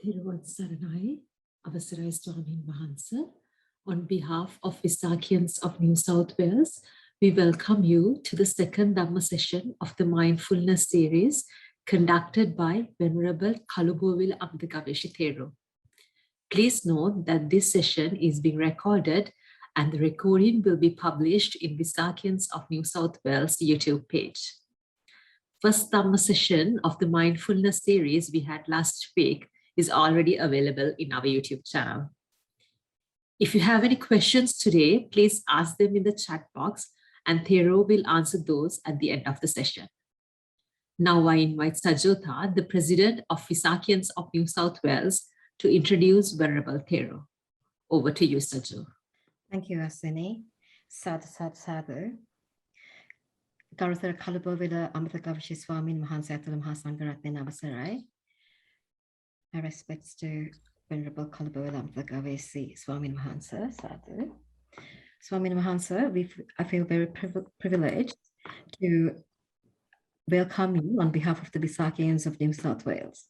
Thero Saranai, Avasarai Swamin Mahansa. On behalf of Visakhians of New South Wales, we welcome you to the second Dhamma session of the Mindfulness series conducted by Venerable Kalubowila Amathagaveshi Thero. Please note that this session is being recorded and the recording will be published in Visakhians of New South Wales YouTube page. First Dhamma session of the Mindfulness series we had last week is already available in our YouTube channel. If you have any questions today, please ask them in the chat box and Thero will answer those at the end of the session. Now I invite Sajjotha, the President of Visakhians of New South Wales, to introduce Venerable Thero. Over to you, Sajjo. Thank you, Asini. Sadhu, sadhu, sadhu. Garuthara Kalubowila Amathagaveshi Swamin Mahansa Athala Mahasangaratne Navasarai. My respects to Venerable Kalubowila Amathagaveshi Swamin Mahansa, Sadhu. Swamin Mahansa, I feel very privileged to welcome you on behalf of the Visakhians of New South Wales.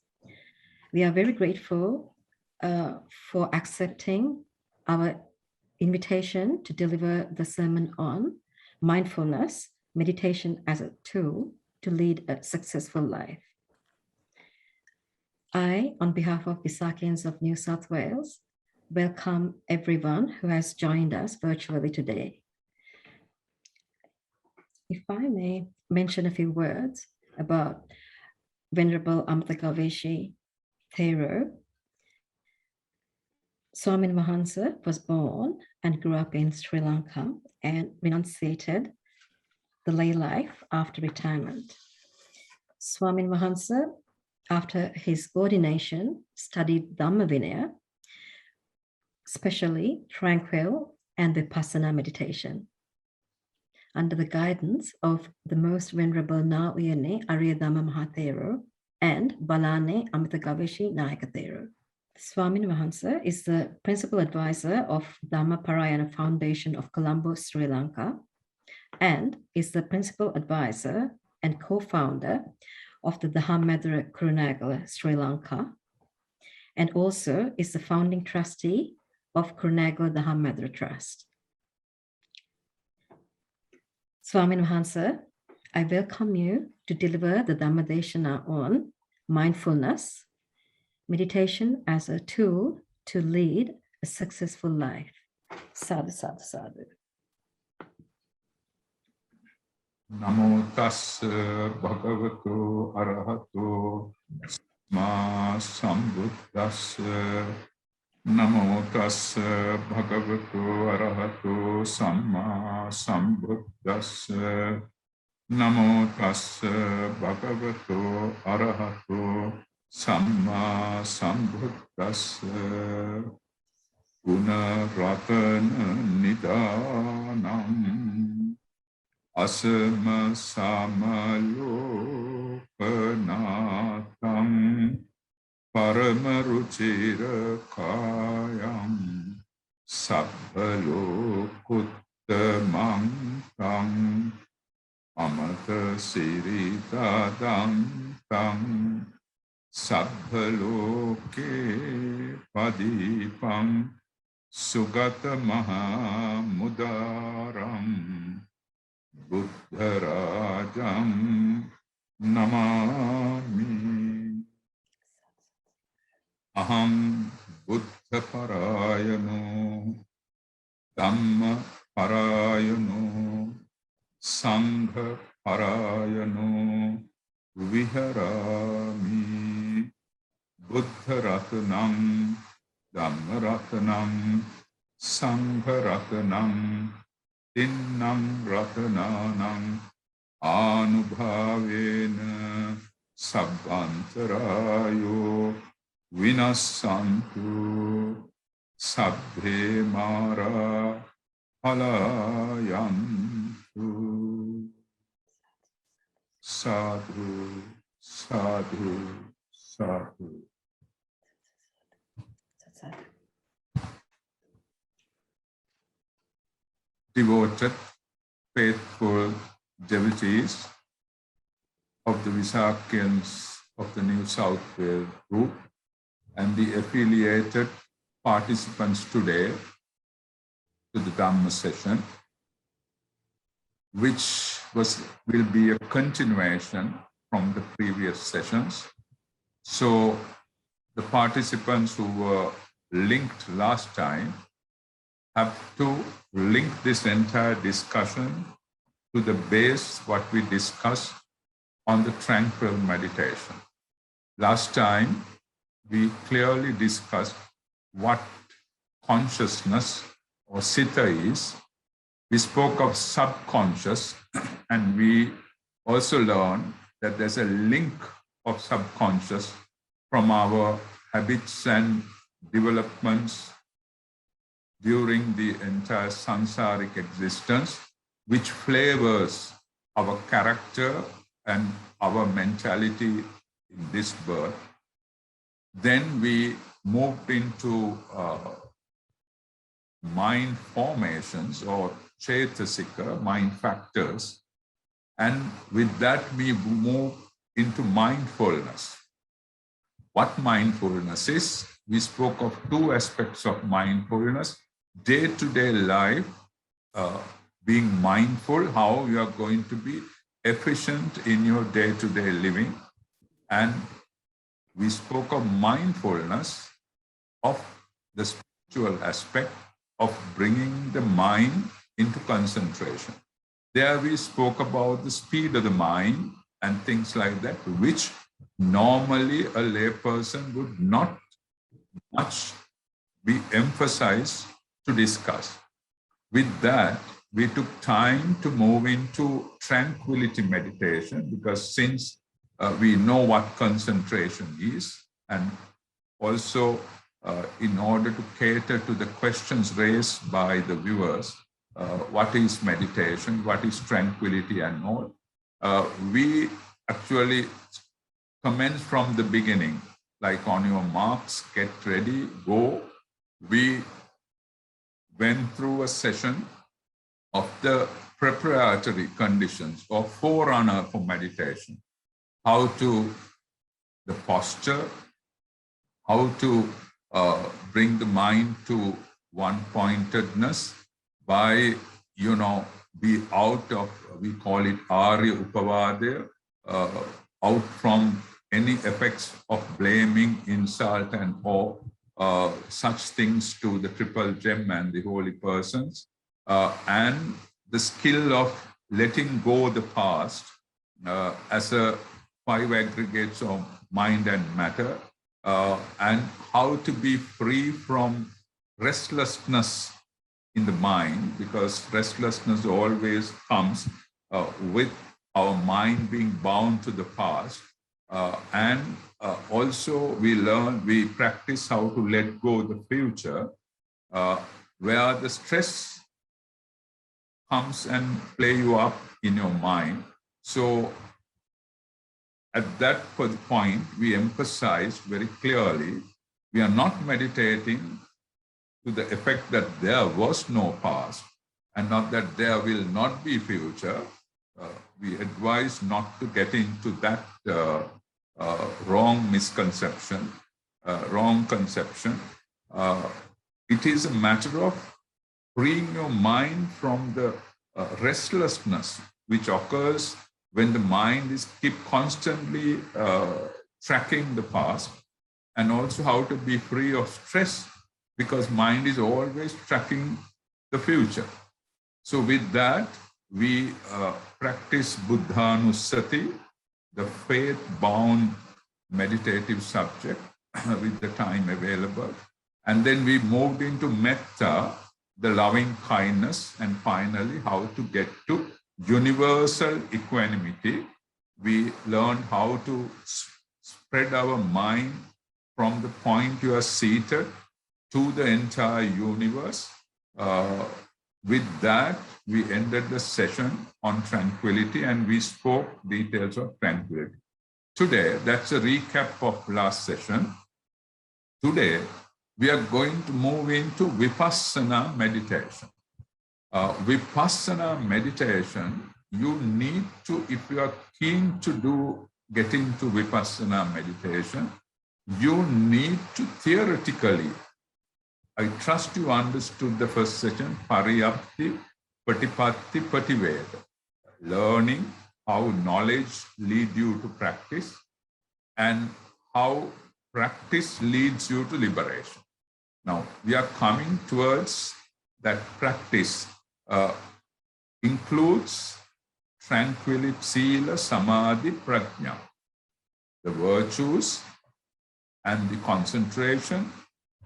We are very grateful for accepting our invitation to deliver the sermon on mindfulness, meditation as a tool to lead a successful life. I, on behalf of Visakhians of New South Wales, welcome everyone who has joined us virtually today. If I may mention a few words about Venerable Amathagaveshi Thero. Swamin Mahansa was born and grew up in Sri Lanka and renunciated the lay life after retirement. Swamin Mahansa, after his ordination, studied Dhamma Vinaya, especially tranquil and Vipassana meditation, under the guidance of the most Venerable Na Uyane Arya Dhamma Mahathero and Balane Amathagaveshi Nayaka Thero. Swamin Mahansa is the principal advisor of Dhamma Parayana Foundation of Colombo, Sri Lanka, and is the principal advisor and co-founder of the Dhammadhara Kurunagala, Sri Lanka, and also is the founding trustee of Kurunagala Dhammadhara Trust. Swamin Mahansa, I welcome you to deliver the Dhammadeshana on mindfulness, meditation as a tool to lead a successful life. Sadhu, sadhu, sadhu. Namo tassa bhagavato arahato ma sambuddhassa. Namo tassa bhagavato arahato samma sambuddhassa. Namo tassa bhagavato arahato samma sambuddhassa. Guna ratana nidanam asama samalokanatang paramaruchira kayam sabbhalokuttamang tang amata siridadang tang sabbhaloke padipang sugata mahamudaram Buddharajam namami. Aham Buddha parayano Dhamma parayano Sangha parayano viharami. Buddha ratanam Dhamma ratanam Sangha ratanam Tinnam ratananam anubhavena sabbantarayo vinassantu sabbhe mara palayantu. Sadhu, sadhu, sadhu. Devoted, faithful devotees of the Visakhians of the New South Wales group, and the affiliated participants today to the Dhamma session, which will be a continuation from the previous sessions. So the participants who were linked last time have to link this entire discussion to the base what we discussed on the tranquil meditation. Last time, we clearly discussed what consciousness or citta is. We spoke of subconscious, and we also learned that there's a link of subconscious from our habits and developments during the entire samsaric existence, which flavors our character and our mentality in this birth. Then we moved into mind formations or cetasika, mind factors. And with that, we move into mindfulness. What mindfulness is? We spoke of two aspects of mindfulness: day-to-day life, being mindful, how you are going to be efficient in your day-to-day living. And we spoke of mindfulness of the spiritual aspect of bringing the mind into concentration. There we spoke about the speed of the mind and things like that, which normally a layperson would not much be emphasized to discuss. With that, we took time to move into tranquility meditation, because since we know what concentration is, and also in order to cater to the questions raised by the viewers, what is meditation, what is tranquility and all, we actually commence from the beginning, like on your marks, get ready, go. We went through a session of the preparatory conditions or forerunner for meditation, how to, the posture, how to bring the mind to one-pointedness by, be out of, we call it Arya Upavadya, out from any effects of blaming, insult, and all such things to the triple gem and the holy persons, and the skill of letting go the past as a 5 aggregates of mind and matter, and how to be free from restlessness in the mind, because restlessness always comes with our mind being bound to the past. And also we practice how to let go the future, where the stress comes and play you up in your mind. So at that point, we emphasize very clearly, we are not meditating to the effect that there was no past and not that there will not be future. We advise not to get into that wrong misconception, wrong conception. It is a matter of freeing your mind from the restlessness which occurs when the mind is constantly tracking the past, and also how to be free of stress, because mind is always tracking the future. So with that, we practice Buddhanussati, the faith-bound meditative subject with the time available. And then we moved into Metta, the loving kindness, and finally how to get to universal equanimity. We learned how to spread our mind from the point you are seated to the entire universe. With that, we ended the session on tranquility, and we spoke details of tranquility. Today, that's a recap of last session. Today, we are going to move into Vipassana meditation. Vipassana meditation, you need to, if you are keen to get into Vipassana meditation, you need to theoretically, I trust you understood the first session, Pariyapti, Patipatti, Pativeda, learning how knowledge leads you to practice and how practice leads you to liberation. Now, we are coming towards that practice includes tranquility, sila, samadhi, prajna, the virtues and the concentration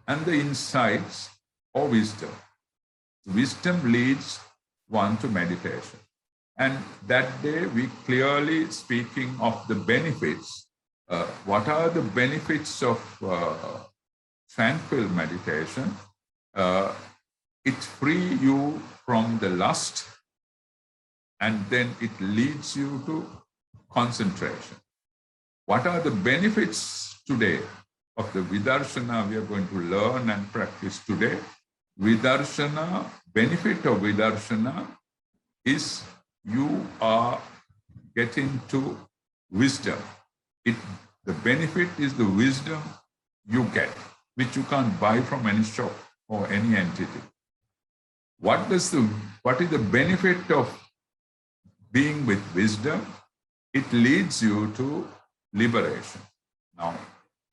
and the insights or wisdom. Wisdom leads one to meditation. And that day we clearly speaking of the benefits. What are the benefits of tranquil meditation? It frees you from the lust, and then it leads you to concentration. What are the benefits today of the Vidarshana we are going to learn and practice today? Vidarshana, benefit of Vidarshana is you are getting to wisdom. The benefit is the wisdom you get, which you can't buy from any shop or any entity. What is the benefit of being with wisdom? It leads you to liberation. Now,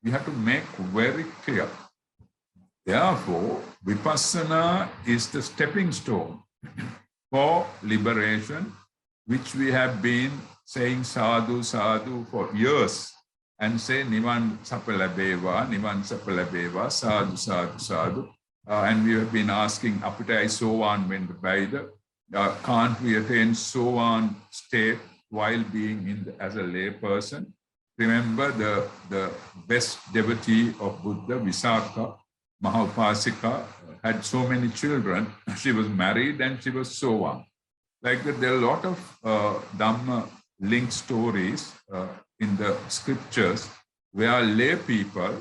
we have to make very clear. Therefore, Vipassana is the stepping stone for liberation, which we have been saying sadhu, sadhu for years, and say Nivan Sapalabeva, Nivan Sapalabeva, sadhu, sadhu, sadhu. And we have been asking, Apita Sovan went by can't we attain Sovan state while being as a lay person? Remember the best devotee of Buddha, Visakha, Mahapasika, had so many children. She was married and she was Sovan. Like that, there are a lot of Dhamma linked stories in the scriptures where lay people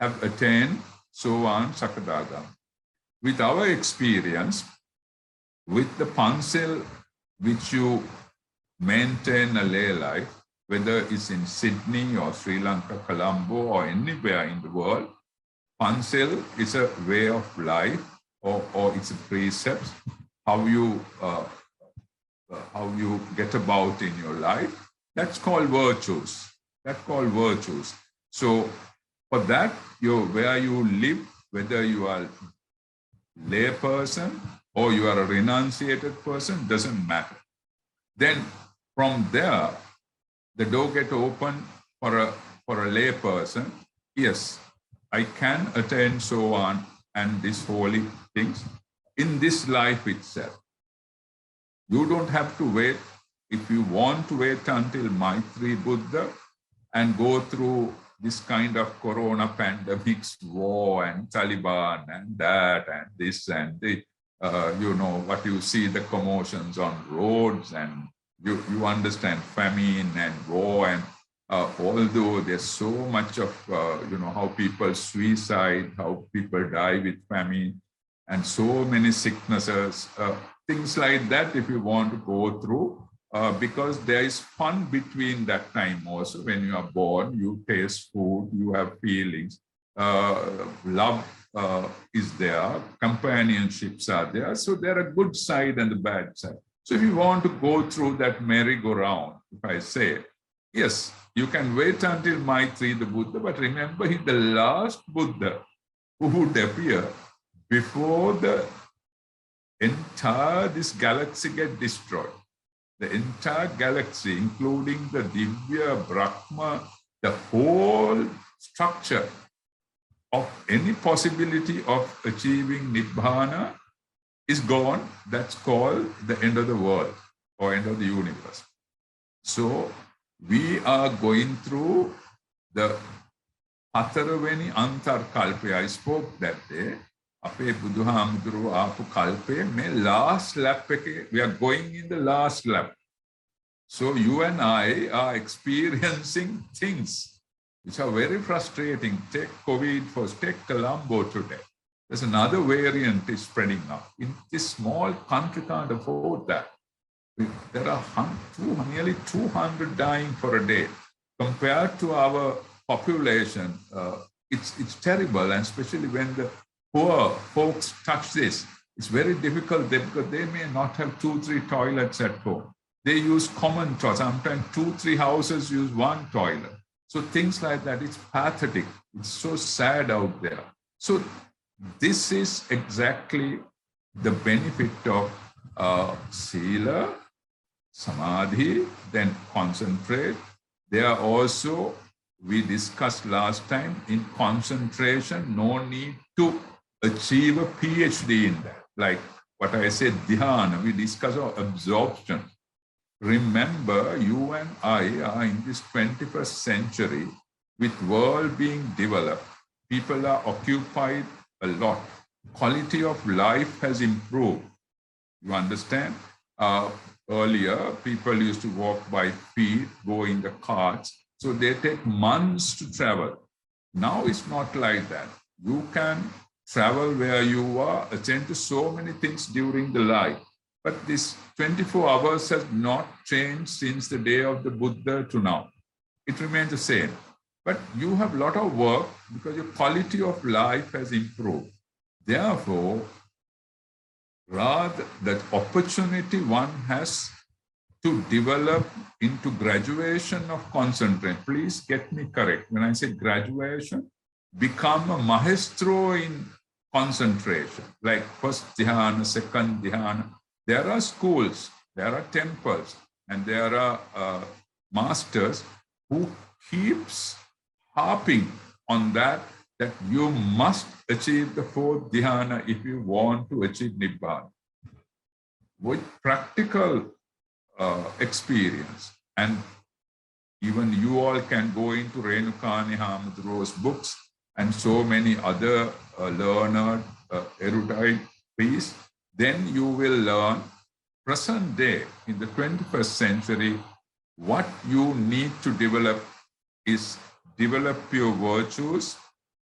have attained Sovan Sakadagam. With our experience, with the pencil which you maintain a lay life, whether it's in Sydney or Sri Lanka, Colombo, or anywhere in the world, pencil is a way of life, or it's a precept, how you get about in your life. That's called virtues. That's called virtues. So for that, where you live, whether you are a lay person or you are a renunciated person, doesn't matter. Then from there, the door gets open for a lay person. Yes, I can attain so on and these holy things in this life itself. You don't have to wait. If you want to wait until Maitri Buddha and go through this kind of corona pandemics, war and Taliban and that and this and the, what you see, the commotions on roads, and you understand famine and war, and although there's so much of, how people suicide, how people die with famine, and so many sicknesses, things like that, if you want to go through, because there is fun between that time also. When you are born, you taste food, you have feelings, love is there, companionships are there. So there are good side and the bad side. So if you want to go through that merry-go-round, if I say, yes, you can wait until Maitri the Buddha, but remember he's the last Buddha who would appear before the entire this galaxy get destroyed. The entire galaxy, including the Divya, Brahma, the whole structure of any possibility of achieving Nibbana is gone. That's called the end of the world or end of the universe. So we are going through the Hataraveni Antarkalpe. I spoke that day. Ape Buddhahamduru Apu Kalpe, me last lap, we are going in the last lap. So you and I are experiencing things which are very frustrating. Take COVID first, take Colombo today. There's another variant is spreading out. In this small country can't afford that. There are nearly 200 dying for a day. Compared to our population, it's terrible, and especially when the poor folks touch this, it's very difficult because they may not have 2-3 toilets at home. They use common toilets. Sometimes 2-3 houses use one toilet. So things like that, it's pathetic. It's so sad out there. So this is exactly the benefit of sila, samadhi, then concentrate. There are also, we discussed last time, in concentration, no need to achieve a PhD in that. Like what I said, dhyana, we discuss absorption. Remember, you and I are in this 21st century with world being developed. People are occupied a lot. Quality of life has improved. You understand? Earlier, people used to walk by feet, go in the carts. So they take months to travel. Now it's not like that. You can travel where you are, attend to so many things during the life. But this 24 hours has not changed since the day of the Buddha to now. It remains the same. But you have a lot of work because your quality of life has improved. Therefore, rather that opportunity one has to develop into graduation of concentration. Please get me correct. When I say graduation, become a maestro in concentration, like first dhyana, second dhyana. There are schools, there are temples, and there are masters who keeps harping on that you must achieve the 4th dhyana if you want to achieve Nibbana. With practical experience, and even you all can go into Renukani Hamaduro's books and so many other learned, erudite priests, then you will learn present day in the 21st century, what you need to develop is develop your virtues.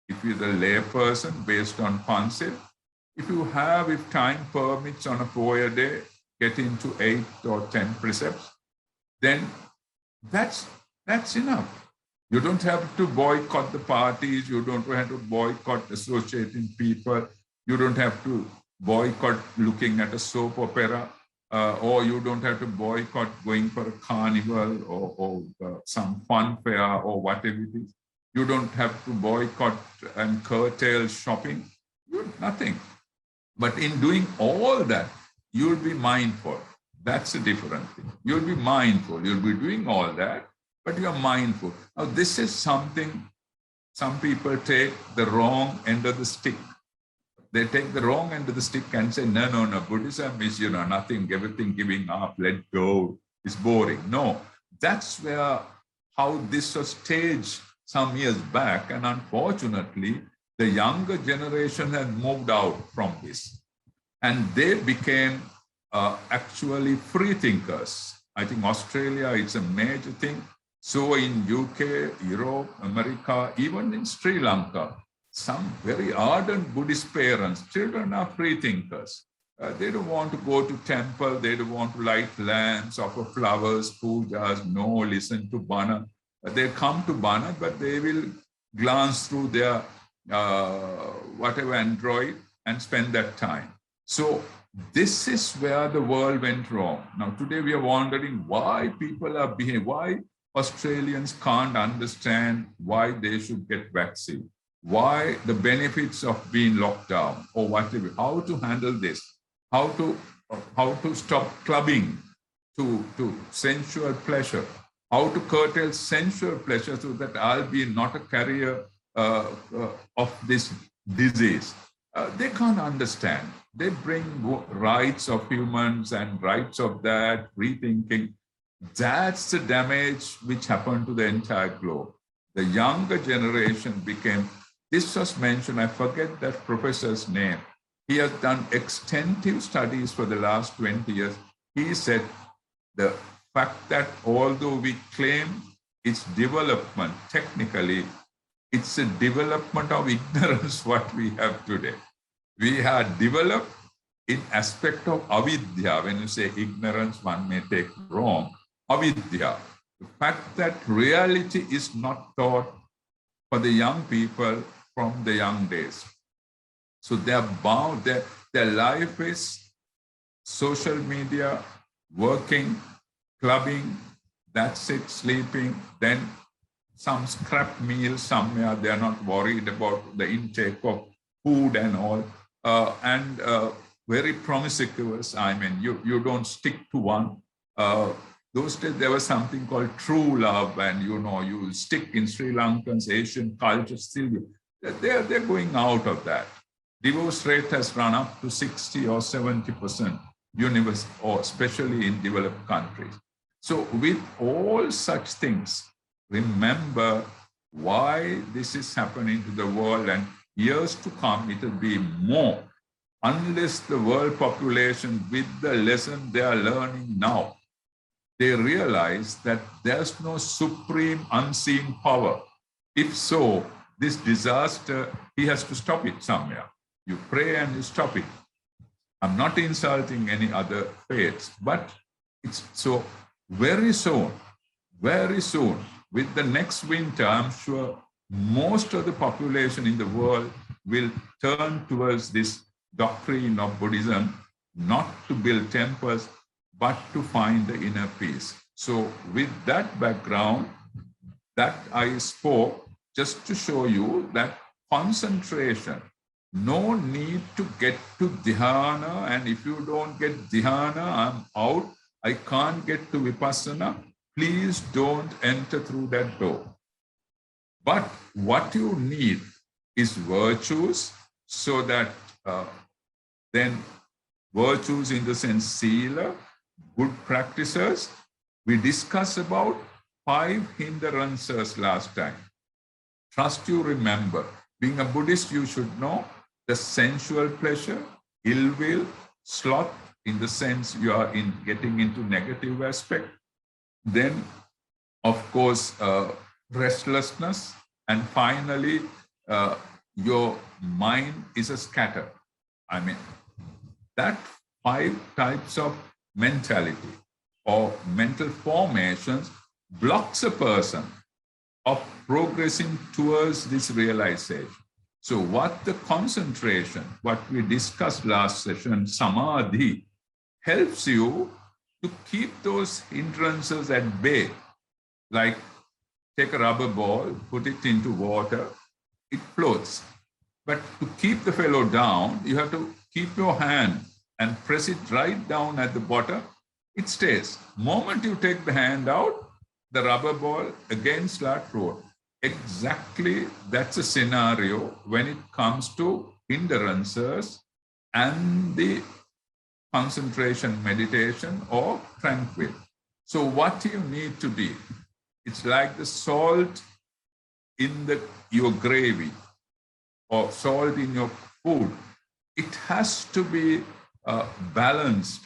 If you're a lay person based on concept, if time permits on a 4-year day, get into 8 or 10 precepts, then that's enough. You don't have to boycott the parties. You don't have to boycott associating people. You don't have to boycott looking at a soap opera, or you don't have to boycott going for a carnival or some fun fair or whatever it is. You don't have to boycott and curtail shopping. Nothing. But in doing all that, you'll be mindful. That's a different thing. You'll be mindful. You'll be doing all that, but you're mindful. Now, this is something some people take the wrong end of the stick. They take the wrong end of the stick and say, no, Buddhism is, nothing, everything giving up, let go, it's boring. No, that's how this was staged some years back. And unfortunately, the younger generation had moved out from this. And they became actually free thinkers. I think Australia, it's a major thing. So in UK, Europe, America, even in Sri Lanka, some very ardent Buddhist parents, children are free thinkers. They don't want to go to temple. They don't want to light lamps, offer flowers, pujas, no, listen to Bana. They come to Bana, but they will glance through their whatever Android and spend that time. So this is where the world went wrong. Now, today we are wondering why people are behaving, why Australians can't understand why they should get vaccine, why the benefits of being locked down or whatever, how to handle this, how to stop clubbing to sensual pleasure, how to curtail sensual pleasure so that I'll be not a carrier of this disease. They can't understand. They bring rights of humans and rights of that, rethinking. That's the damage which happened to the entire globe. The younger generation became, this was mentioned, I forget that professor's name. He has done extensive studies for the last 20 years. He said the fact that although we claim it's development, technically, it's a development of ignorance what we have today. We have developed in aspect of avidya. When you say ignorance, one may take wrong. Avidya, the fact that reality is not taught, for the young people from the young days. So they're bound, their life is social media, working, clubbing, that's it, sleeping, then some scrap meal somewhere. They're not worried about the intake of food and all. Very promiscuous. I mean, you don't stick to one. Those days there was something called true love, and you stick in Sri Lankan's Asian culture still. They're going out of that. Divorce rate has run up to 60 or 70%, or especially in developed countries. So with all such things, remember why this is happening to the world, and years to come, it will be more, unless the world population, with the lesson they are learning now, they realize that there's no supreme unseen power. If so, this disaster, he has to stop it somewhere. You pray and you stop it. I'm not insulting any other faiths, but it's so very soon, with the next winter, I'm sure most of the population in the world will turn towards this doctrine of Buddhism, not to build temples, but to find the inner peace. So with that background, that I spoke just to show you that concentration, no need to get to dhyana, and if you don't get dhyana, I'm out, I can't get to vipassana, please don't enter through that door. But what you need is virtues, so that then virtues in the sense sila, good practices. We discussed about 5 hindrances last time. Trust you remember. Being a Buddhist, you should know the sensual pleasure, ill will, sloth, in the sense you are getting into negative aspect. Then, of course, restlessness. And finally, your mind is a scatter. I mean, that 5 types of mentality or mental formations blocks a person of progressing towards this realization. So what the concentration, what we discussed last session, samadhi, helps you to keep those hindrances at bay. Like take a rubber ball, put it into water, it floats. But to keep the fellow down, you have to keep your hand and press it right down at the bottom, it stays. Moment you take the hand out, the rubber ball again starts float. Exactly, that's a scenario when it comes to hindrances and the concentration meditation or tranquil. So what you need to be, it's like the salt in your gravy or salt in your food. It has to be balanced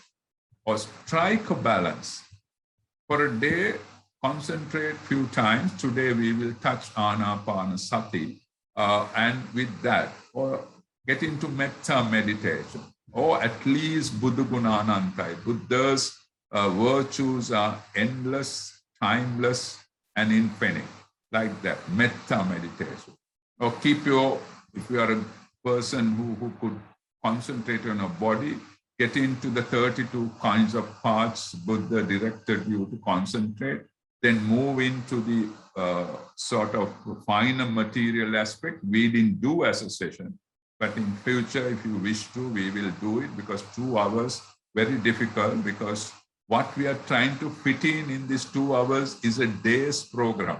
or strike a balance. For a day, concentrate few times. Today we will touch Anapanasati, and with that, or get into metta meditation, or at least Buddha Gunanantai. Buddha's virtues are endless, timeless, and infinite, like that, metta meditation. Or keep if you are a person who could concentrate on a body, get into the 32 kinds of parts Buddha directed you to concentrate, then move into the sort of finer material aspect. We didn't do as a session, but in future, if you wish to, we will do it, because 2 hours, very difficult, because what we are trying to fit in this 2 hours is a day's program.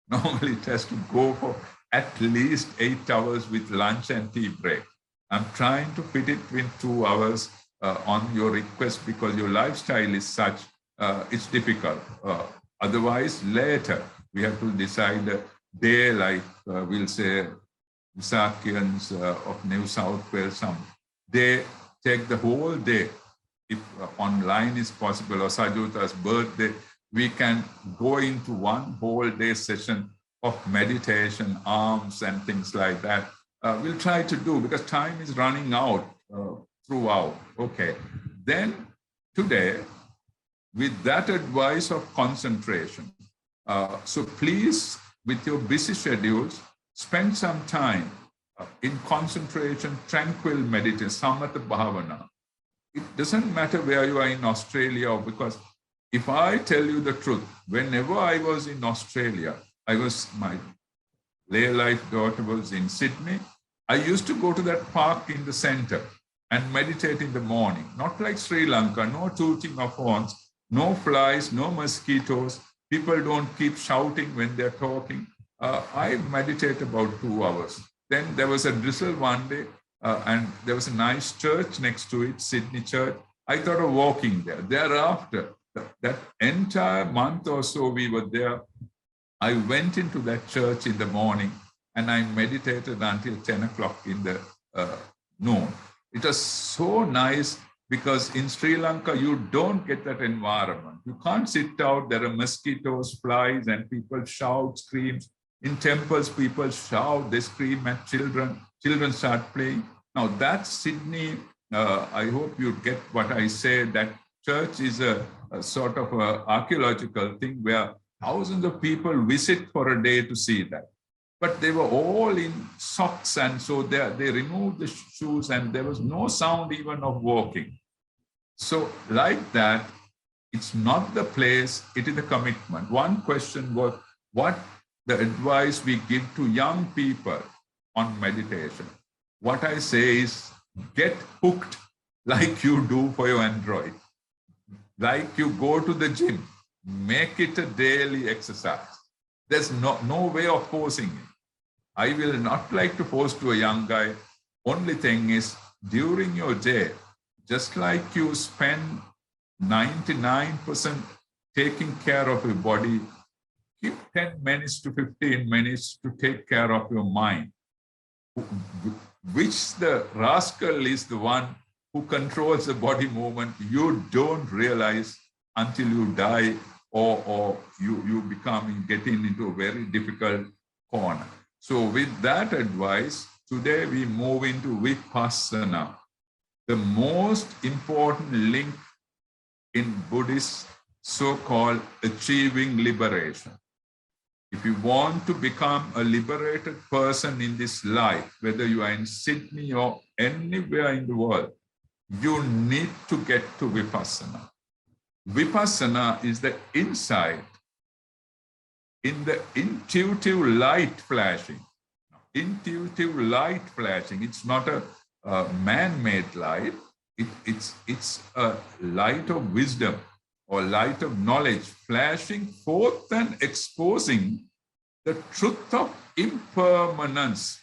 Normally it has to go for at least 8 hours with lunch and tea break. I'm trying to fit it in 2 hours on your request, because your lifestyle is such, it's difficult. Otherwise, later, we have to decide a day, like we'll say Visakhians of New South Wales, they take the whole day. If online is possible, or Sajuta's birthday, we can go into one whole day session of meditation, arms and things like that. We'll try to do, because time is running out throughout. Okay. Then today, with that advice of concentration, so please, with your busy schedules, spend some time in concentration, tranquil meditation, samatha bhavana. It doesn't matter where you are in Australia, because if I tell you the truth, whenever I was in Australia, my lay life daughter was in Sydney. I used to go to that park in the center and meditate in the morning, not like Sri Lanka, no tooting of horns, no flies, no mosquitoes. People don't keep shouting when they're talking. I meditate about 2 hours. Then there was a drizzle one day, and there was a nice church next to it, Sydney Church. I thought of walking there. Thereafter, that entire month or so we were there, I went into that church in the morning and I meditated until 10 o'clock in the noon. It was so nice, because in Sri Lanka, you don't get that environment. You can't sit out. There are mosquitoes, flies, and people shout, scream. In temples, people shout, they scream at children. Children start playing. Now that's Sydney. I hope you get what I say. That church is a sort of an archaeological thing where thousands of people visit for a day to see that. But they were all in socks, and so they removed the shoes, and there was no sound even of walking. So like that, it's not the place, it is the commitment. One question was, what the advice we give to young people on meditation? What I say is, get hooked like you do for your Android. Like you go to the gym, make it a daily exercise. There's no way of forcing it. I will not like to force to a young guy. Only thing is, during your day, just like you spend 99% taking care of your body, keep 10 minutes to 15 minutes to take care of your mind, which the rascal is the one who controls the body movement. You don't realize until you die, or you getting into a very difficult corner. So with that advice, today we move into Vipassana, the most important link in Buddhist so-called achieving liberation. If you want to become a liberated person in this life, whether you are in Sydney or anywhere in the world, you need to get to Vipassana. Vipassana is the insight in the intuitive light flashing. Intuitive light flashing. It's not a man-made light. It's a light of wisdom or light of knowledge flashing forth and exposing the truth of impermanence.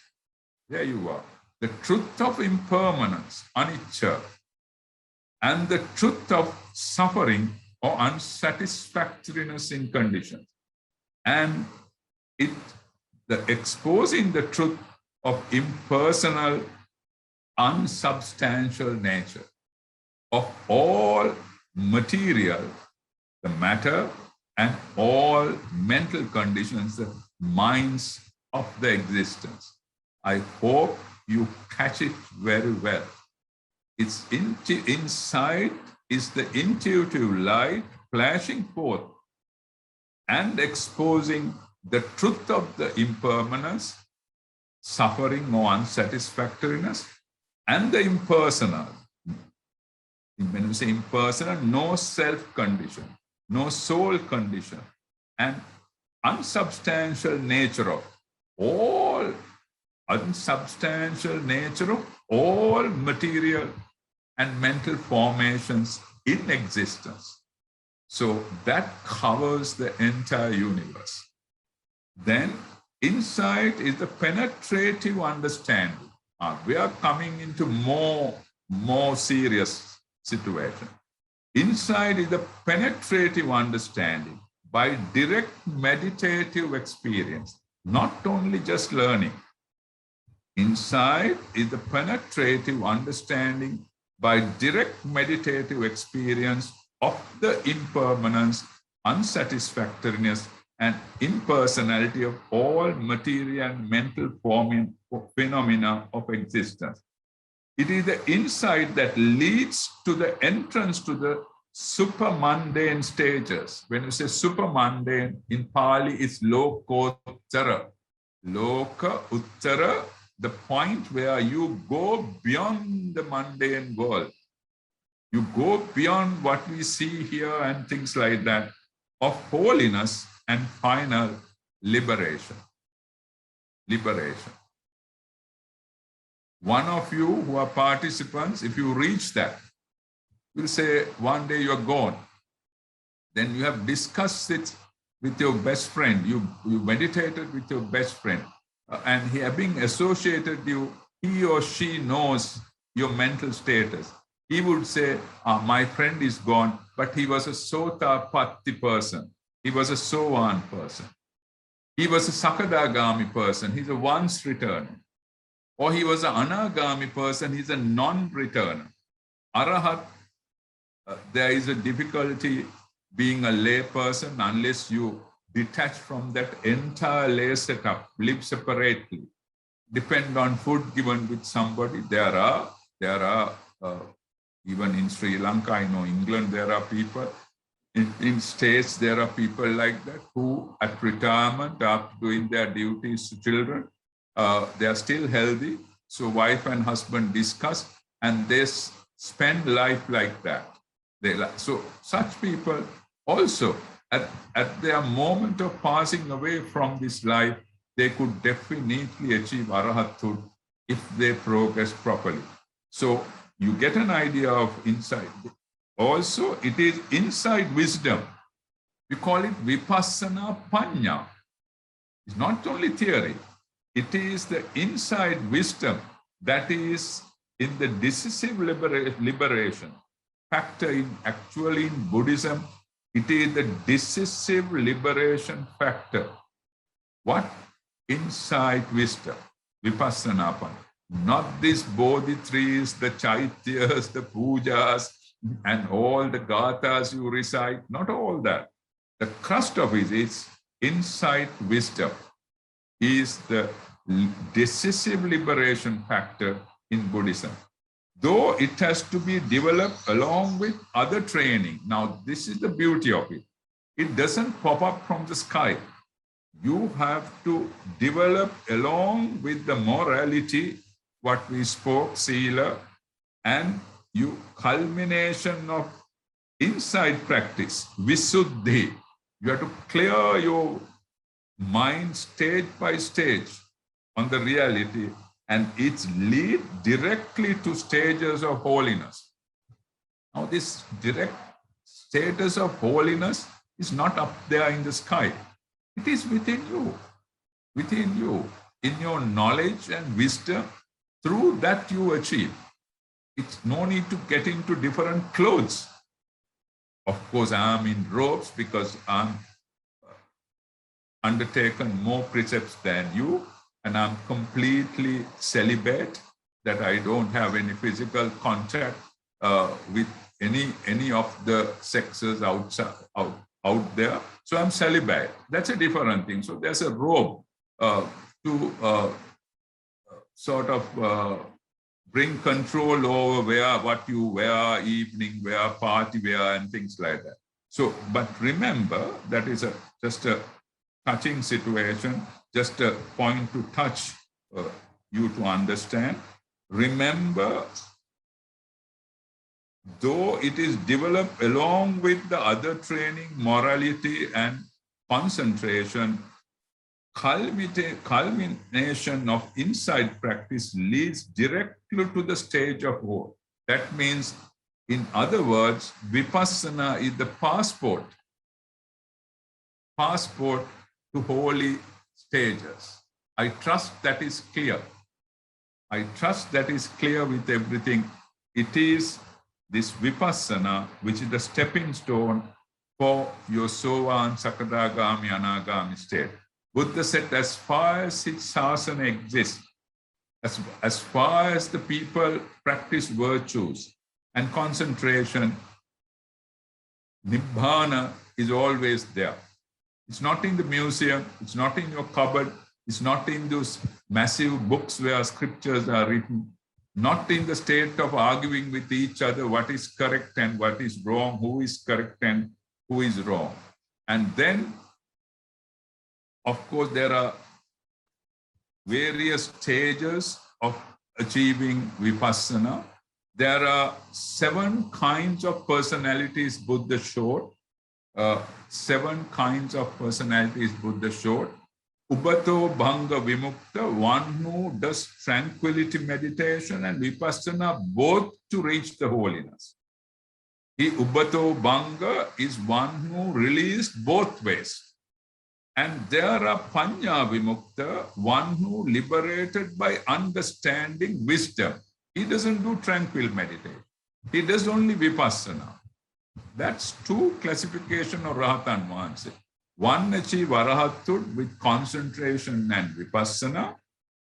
There you are. The truth of impermanence, anicca, and the truth of suffering or unsatisfactoriness in conditions. And the exposing the truth of impersonal, unsubstantial nature of all material, the matter, and all mental conditions, the minds of the existence. I hope you catch it very well. It's inside is the intuitive light flashing forth and exposing the truth of the impermanence, suffering or unsatisfactoriness, and the impersonal. When we say impersonal, no self condition, no soul condition, and unsubstantial nature of all material and mental formations in existence. So that covers the entire universe. Then inside is the penetrative understanding. We are coming into more serious situation. Inside is the penetrative understanding by direct meditative experience, not only just learning. Inside is the penetrative understanding by direct meditative experience of the impermanence, unsatisfactoriness, and impersonality of all material and mental phenomena of existence. It is the insight that leads to the entrance to the supramundane stages. When you say supramundane, in Pali, it's lokottara. Loka Uttara, the point where you go beyond the mundane world. You go beyond what we see here and things like that, of holiness and final liberation. Liberation. One of you who are participants, if you reach that, will say one day you're gone. Then you have discussed it with your best friend. You meditated with your best friend. And he having associated you, he or she knows your mental status. He would say, my friend is gone, but he was a Sotapatti person. He was a Sovan person. He was a Sakadagami person. He's a once returner. Or he was an Anagami person. He's a non-returner. Arahat, there is a difficulty being a lay person unless you detach from that entire lay setup, live separately, depend on food given with somebody. There are even in Sri Lanka, I know England, there are people. In States, there are people like that who at retirement, after doing their duties to children, they are still healthy. So wife and husband discuss and they spend life like that. So such people also, at their moment of passing away from this life, they could definitely achieve arahathood if they progress properly. So you get an idea of insight. Also, it is inside wisdom. We call it vipassana panya. It's not only theory. It is the inside wisdom that is in the decisive liberation factor. Actually in Buddhism, it is the decisive liberation factor. What? Inside wisdom, vipassana panya. Not these bodhi trees, the chaityas, the pujas, and all the gathas you recite, not all that. The crust of it is insight wisdom is the decisive liberation factor in Buddhism. Though it has to be developed along with other training. Now, this is the beauty of it. It doesn't pop up from the sky. You have to develop along with the morality, what we spoke, sila, and you culmination of inside practice, visuddhi. You have to clear your mind stage by stage on the reality, and it's lead directly to stages of holiness. Now, this direct status of holiness is not up there in the sky. It is within you, in your knowledge and wisdom. Through that you achieve. It's no need to get into different clothes. Of course, I'm in robes because I'm undertaken more precepts than you, and I'm completely celibate, that I don't have any physical contact with any of the sexes out there. So I'm celibate. That's a different thing. So there's a robe to sort of bring control over what you wear, evening wear, party wear, and things like that. So, but remember, that is just a touching situation, just a point to touch you to understand. Remember, though it is developed along with the other training, morality and concentration, culmination of inside practice leads directly to the stage of hope. That means, in other words, vipassana is the passport to holy stages. I trust that is clear. I trust that is clear with everything. It is this vipassana which is the stepping stone for your Sovan, Sakadagami, Anagami state. Buddha said, as far as his sasana exists, as far as the people practice virtues and concentration, Nibbana is always there. It's not in the museum, it's not in your cupboard, it's not in those massive books where scriptures are written, not in the state of arguing with each other what is correct and what is wrong, who is correct and who is wrong. And then, of course, there are various stages of achieving vipassana. There are 7 kinds of personalities Buddha showed. 7 kinds of personalities Buddha showed. Ubato Bhanga Vimukta, one who does tranquility meditation and vipassana both to reach the holiness. Ubato Bhanga is one who released both ways. And there are Panya Vimukta, one who liberated by understanding wisdom. He doesn't do tranquil meditation. He does only vipassana. That's 2 classification of Rahatan Mahansa. One achieve Arahathood with concentration and vipassana.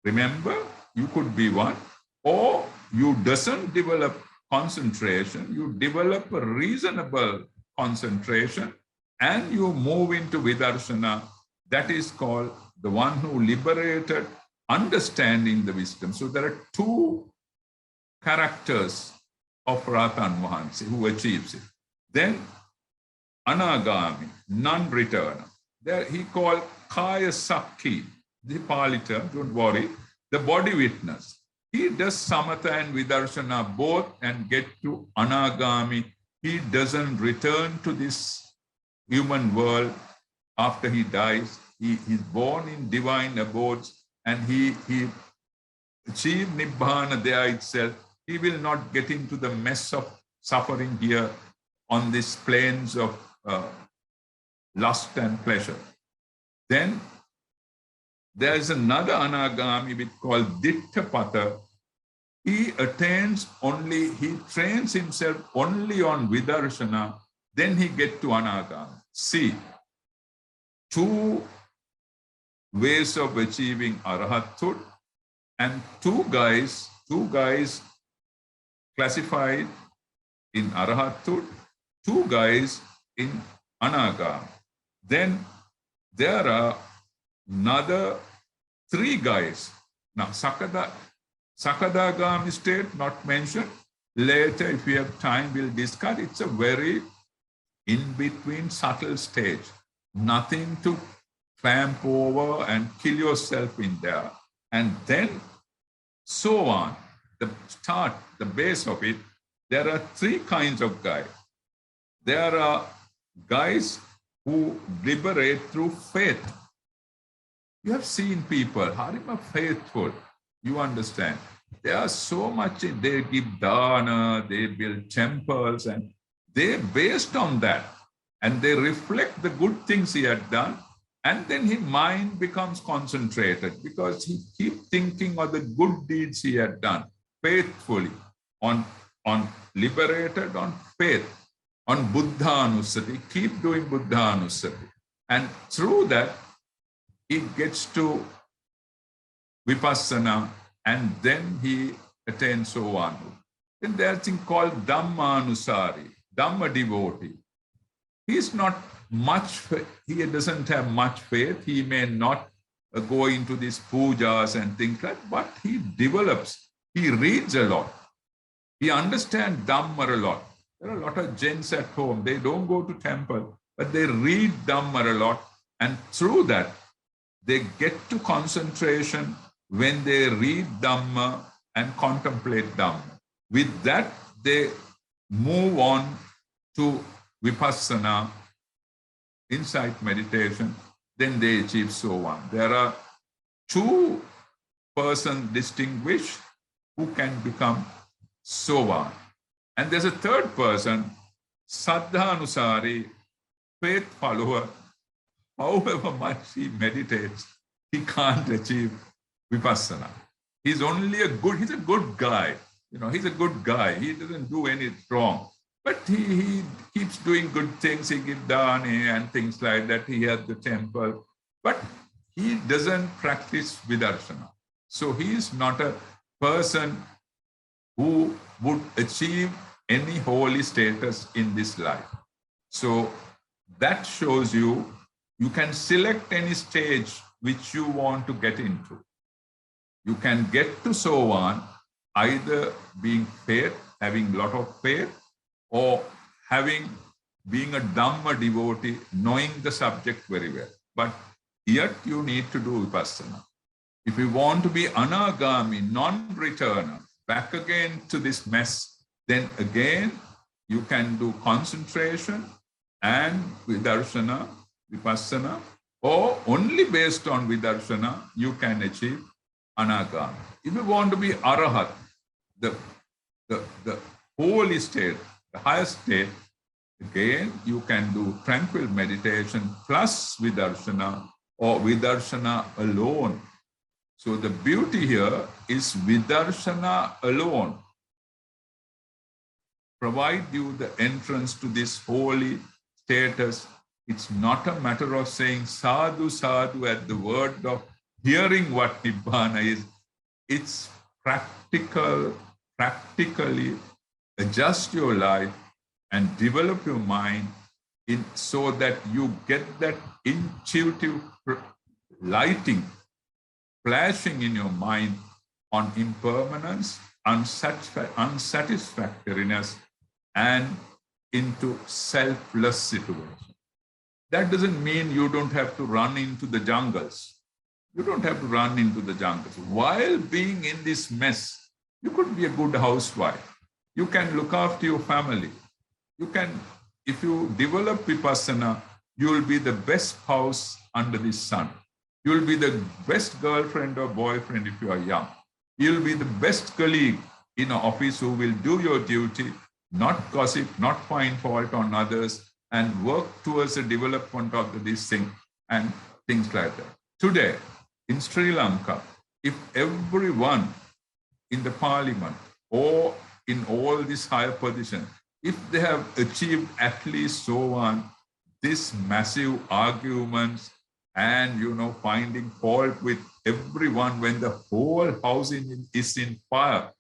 Remember, you could be one. Or you doesn't develop concentration, you develop a reasonable concentration and you move into vidarshana. That is called the one who liberated understanding the wisdom. So there are 2 characters of Rahatan Mahansa who achieves it. Then Anagami, non-returner. There he called Kaya Sakhi, the Pali term, don't worry, the body witness. He does samatha and vidarshana both and get to Anagami. He doesn't return to this human world after he dies. He is born in divine abodes and he achieved Nibbana there itself. He will not get into the mess of suffering here on these planes of lust and pleasure. Then there is another Anagami called Dittapata. He attains only, he trains himself only on vidarshana, then he gets to Anagami. See, 2 ways of achieving Arahathood and 2 guys classified in Arahathood, 2 guys in Anagami. Then there are another 3 guys. Now, Sakadagami state, not mentioned. Later, if we have time, we'll discuss. It's a very in-between subtle stage. Nothing to clamp over and kill yourself in there. And then, so on. The start, the base of it, there are 3 kinds of guys. There are guys who liberate through faith. You have seen people, Harima faithful, you understand. They are so much, they give dana, they build temples, and they're based on that. And they reflect the good things he had done. And then his mind becomes concentrated because he keeps thinking of the good deeds he had done faithfully, on liberated, on faith, on Buddha-anusati, keep doing Buddha-anusati. And through that, he gets to vipassana and then he attains so on. Then there's a thing called Dhamma-anusari, Dhamma devotee. He's not much, he doesn't have much faith. He may not go into these pujas and things like that, but he develops, he reads a lot. He understands Dhamma a lot. There are a lot of gens at home, they don't go to temple, but they read Dhamma a lot. And through that, they get to concentration when they read Dhamma and contemplate Dhamma. With that, they move on to vipassana, insight meditation, then they achieve so on. There are 2 persons distinguished who can become so on. And there's a 3rd person, Saddha-anusari, faith follower. However much he meditates, he can't achieve vipassana. He's only he's a good guy. You know, he's a good guy. He doesn't do any wrong. But he keeps doing good things. He gives dana and things like that. He has the temple. But he doesn't practice vidarshana. So he is not a person who would achieve any holy status in this life. So that shows you, you can select any stage which you want to get into. You can get to so on, either being faith, having a lot of faith, or being a Dhamma devotee, knowing the subject very well. But yet you need to do vipassana. If you want to be anagami, non-returner, back again to this mess, then again you can do concentration and vipassana, or only based on vidarshana, you can achieve anagami. If you want to be arahat, the holy state, the highest state, again, you can do tranquil meditation plus vidarshana or vidarshana alone. So the beauty here is vidarshana alone provide you the entrance to this holy status. It's not a matter of saying sadhu, sadhu at the word of hearing what Nibbana is. It's practically adjust your life and develop your mind so that you get that intuitive lighting, flashing in your mind on impermanence, unsatisfactoriness, and into selfless situation. That doesn't mean you don't have to run into the jungles. You don't have to run into the jungles. While being in this mess, you could be a good housewife. You can look after your family. You can, if you develop vipassana, you will be the best spouse under the sun. You will be the best girlfriend or boyfriend if you are young. You will be the best colleague in an office who will do your duty, not gossip, not find fault on others, and work towards the development of this thing and things like that. Today, in Sri Lanka, if everyone in the parliament or in all these higher positions, if they have achieved at least so on this massive arguments and finding fault with everyone when the whole house is in fire,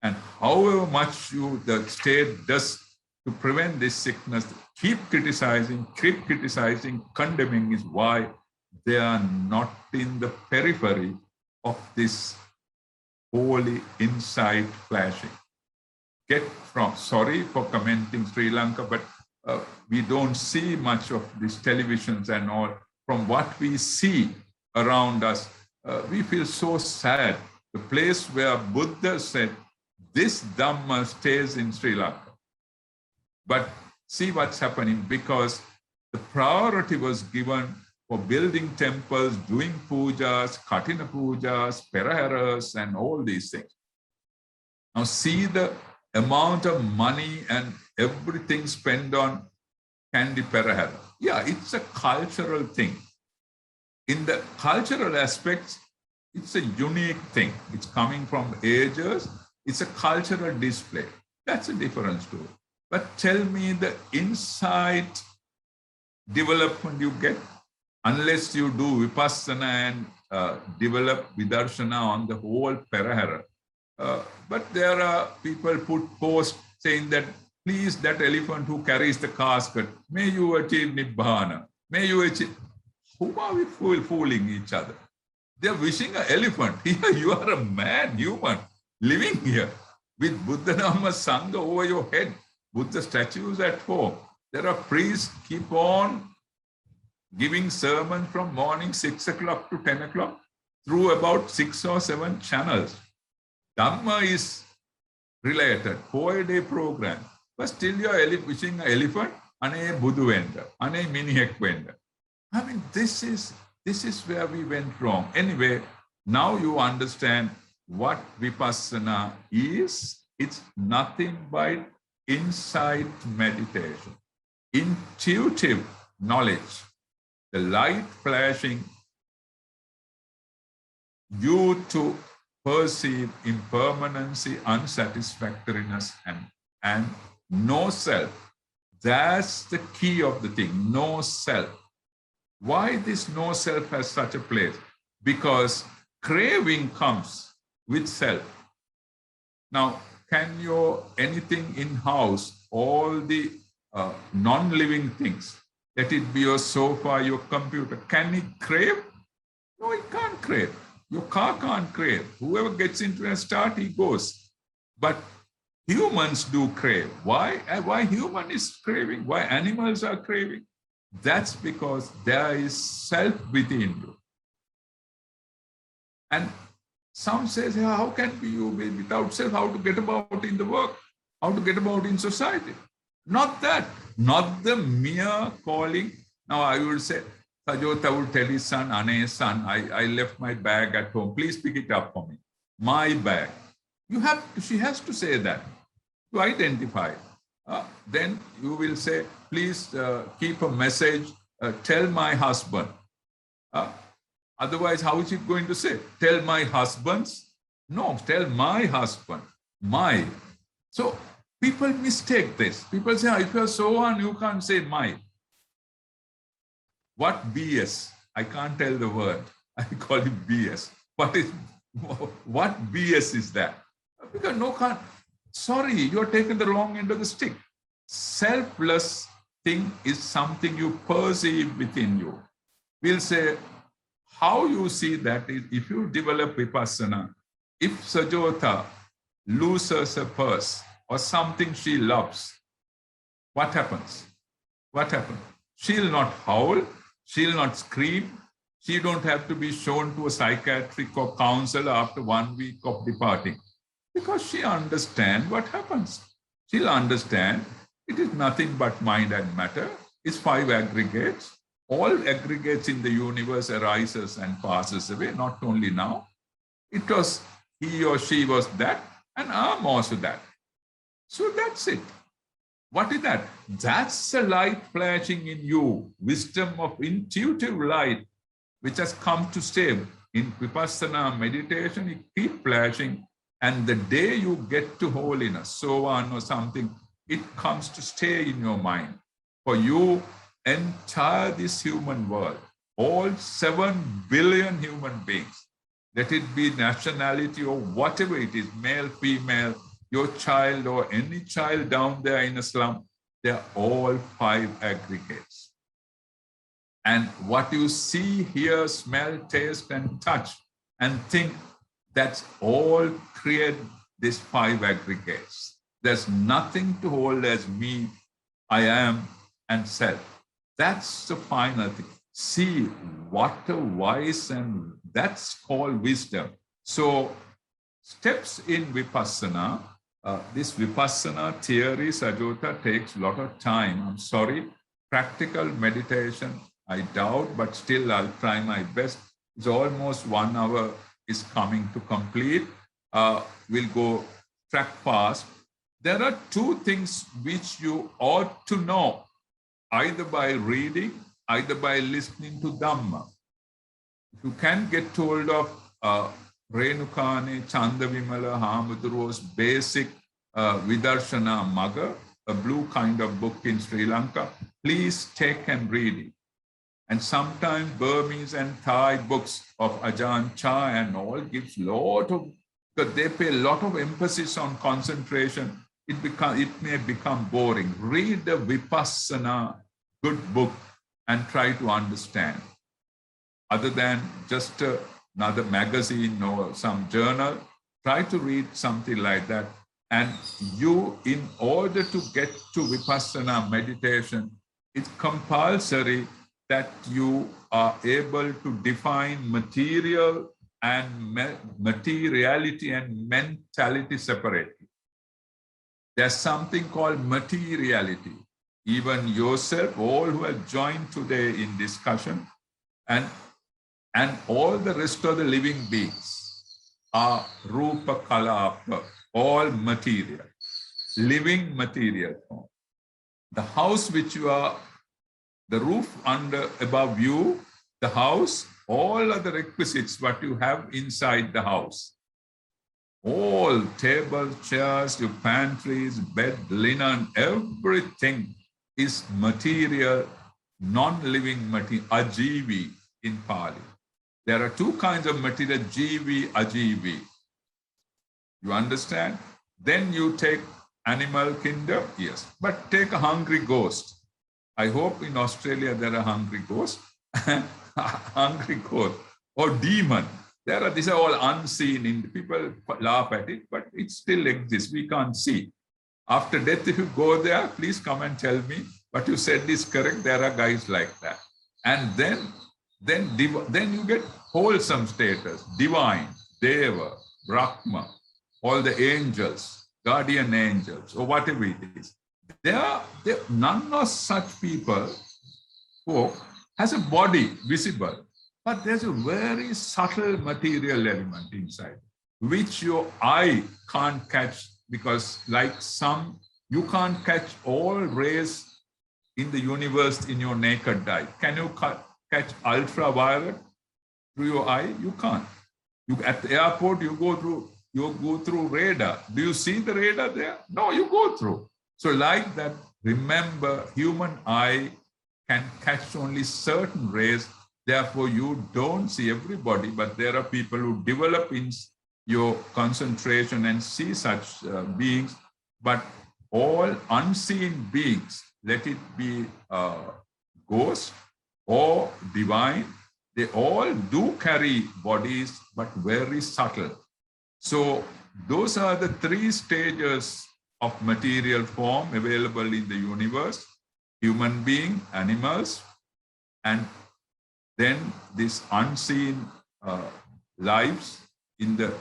and however much the state does to prevent this sickness, keep criticizing, condemning is why they are not in the periphery of this holy insight flashing. Sorry for commenting Sri Lanka, but we don't see much of these televisions and all. From what we see around us, we feel so sad. The place where Buddha said, this Dhamma stays in Sri Lanka. But see what's happening, because the priority was given for building temples, doing pujas, katina pujas, peraharas, and all these things. Now see the amount of money and everything spent on Kandi Perahara. Yeah, it's a cultural thing. In the cultural aspects, it's a unique thing. It's coming from ages. It's a cultural display. That's a different story. But tell me the insight development you get, unless you do vipassana and develop vidarshana on the whole perahara. But there are people put posts saying that, please, that elephant who carries the casket, may you achieve Nibbana. May you achieve. Who are we fooling each other? They're wishing an elephant. Here you are a man, human, living here with Buddha Dhamma Sangha over your head. Buddha statues at home. There are priests keep on giving sermons from morning 6 o'clock to 10 o'clock through about 6 or 7 channels. Dhamma is related, 4-day program. But still you are wishing an elephant, ane Buddha venda, ane minihek venda. I mean, this is where we went wrong. Anyway, now you understand what vipassana is. It's nothing but insight meditation, intuitive knowledge, the light flashing you to perceive impermanency, unsatisfactoriness, and no self. That's the key of the thing, no self. Why this no self has such a place? Because craving comes with self. Now, can anything in house, all the non-living things, let it be your sofa, your computer, can it crave? No, it can't crave. Your car can't crave. Whoever gets into a start, he goes. But humans do crave. Why? Why human is craving? Why animals are craving? That's because there is self within you. And some says, how can you be without self? How to get about in the work? How to get about in society? Not that. Not the mere calling. Now I will say, Sajota would tell his son, Ane, son, I left my bag at home. Please pick it up for me. My bag. She has to say that to identify. Then you will say, please keep a message, tell my husband. Otherwise, how is it going to say? Tell my husbands? No, tell my husband. My. So people mistake this. People say, if you're so on, you can't say my. What BS? I can't tell the word. I call it BS. What BS is that? Because sorry, you're taking the wrong end of the stick. Selfless thing is something you perceive within you. We'll say, how you see that is if you develop vipassana, if Sajota loses a purse or something she loves, what happens? What happens? She'll not howl, she'll not scream, she don't have to be shown to a psychiatric or counselor after 1 week of departing. Because she understands what happens. She'll understand it is nothing but mind and matter. It's 5 aggregates. All aggregates in the universe arises and passes away, not only now. It was he or she was that, and I'm also that. So that's it. What is that? That's the light flashing in you, wisdom of intuitive light, which has come to stay. In Vipassana meditation, it keeps flashing, and the day you get to holiness, so on or something, it comes to stay in your mind. For you, entire this human world, all 7 billion human beings, let it be nationality or whatever it is, male, female, your child or any child down there in a slum, they're all 5 aggregates. And what you see, hear, smell, taste, and touch, and think, that's all create these 5 aggregates. There's nothing to hold as me, I am, and self. That's the final thing. See what a wise, and that's called wisdom. So steps in Vipassana, this Vipassana theory, Sajota, takes a lot of time. I'm sorry, practical meditation, I doubt, but still I'll try my best. It's almost 1 hour is coming to complete. We'll go track fast. There are 2 things which you ought to know, either by reading, either by listening to Dhamma. If you can get hold of Renukane Chandavimala Hamaduro's basic Vidarshana Magga, a blue kind of book in Sri Lanka, please take and read it. And sometimes Burmese and Thai books of Ajahn Chah and all gives lot of, because they pay a lot of emphasis on concentration. It may become boring. Read the Vipassana good book and try to understand. Other than just another magazine or some journal, try to read something like that. And you, in order to get to Vipassana meditation, it's compulsory that you are able to define material and materiality and mentality separately. There's something called materiality. Even yourself, all who have joined today in discussion, and all the rest of the living beings are rupa kalapa, all material, living material form. The house which you are, the roof above you, the house, all other requisites what you have inside the house. All tables, chairs, your pantries, bed, linen, everything is material, non-living material, ajivi in Pali. There are 2 kinds of material, jivi, ajivi. You understand? Then you take animal kingdom, yes, but take a hungry ghost. I hope in Australia there are hungry ghosts, hungry ghost or demon. These are all unseen. People laugh at it, but it still exists. We can't see. After death, if you go there, please come and tell me what you said is correct. There are guys like that. And then Then you get wholesome status, divine, Deva, Brahma, all the angels, guardian angels, or whatever it is. None of such people who has a body visible, but there's a very subtle material element inside, which your eye can't catch, because like you can't catch all rays in the universe in your naked eye. Can you catch ultraviolet through your eye? You can't. At the airport, you go through radar. Do you see the radar there? No, you go through. So like that, remember, human eye can catch only certain rays. Therefore, you don't see everybody, but there are people who develop in your concentration and see such beings. But all unseen beings, let it be ghost or divine, they all do carry bodies, but very subtle. So those are the 3 stages of material form available in the universe: human being, animals, and then this unseen lives in the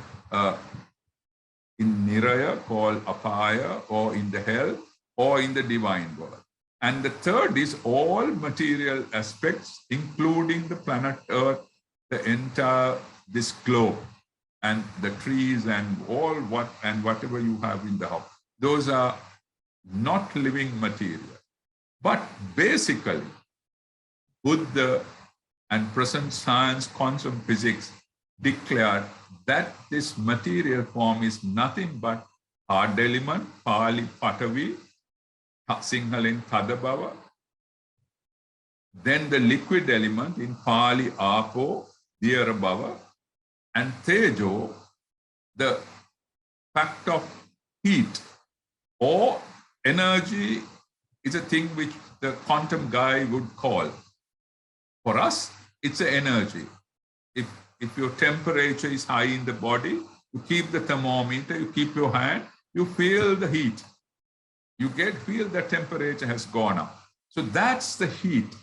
in Niraya, called Apaya, or in the hell, or in the divine world. And the third is all material aspects, including the planet Earth, the entire this globe, and the trees, and whatever you have in the house. Those are not living material. But basically, Buddha and present science, quantum physics, declared that this material form is nothing but hard element, Pali Patavi, Sinhalin Thadabhava, then the liquid element in Pali Apo, Dhamma, and Tejo, the fact of heat or energy, is a thing which the quantum guy would call. For us, it's an energy. If your temperature is high in the body, you keep the thermometer, you keep your hand, you feel the heat. You feel the temperature has gone up. So that's the heat.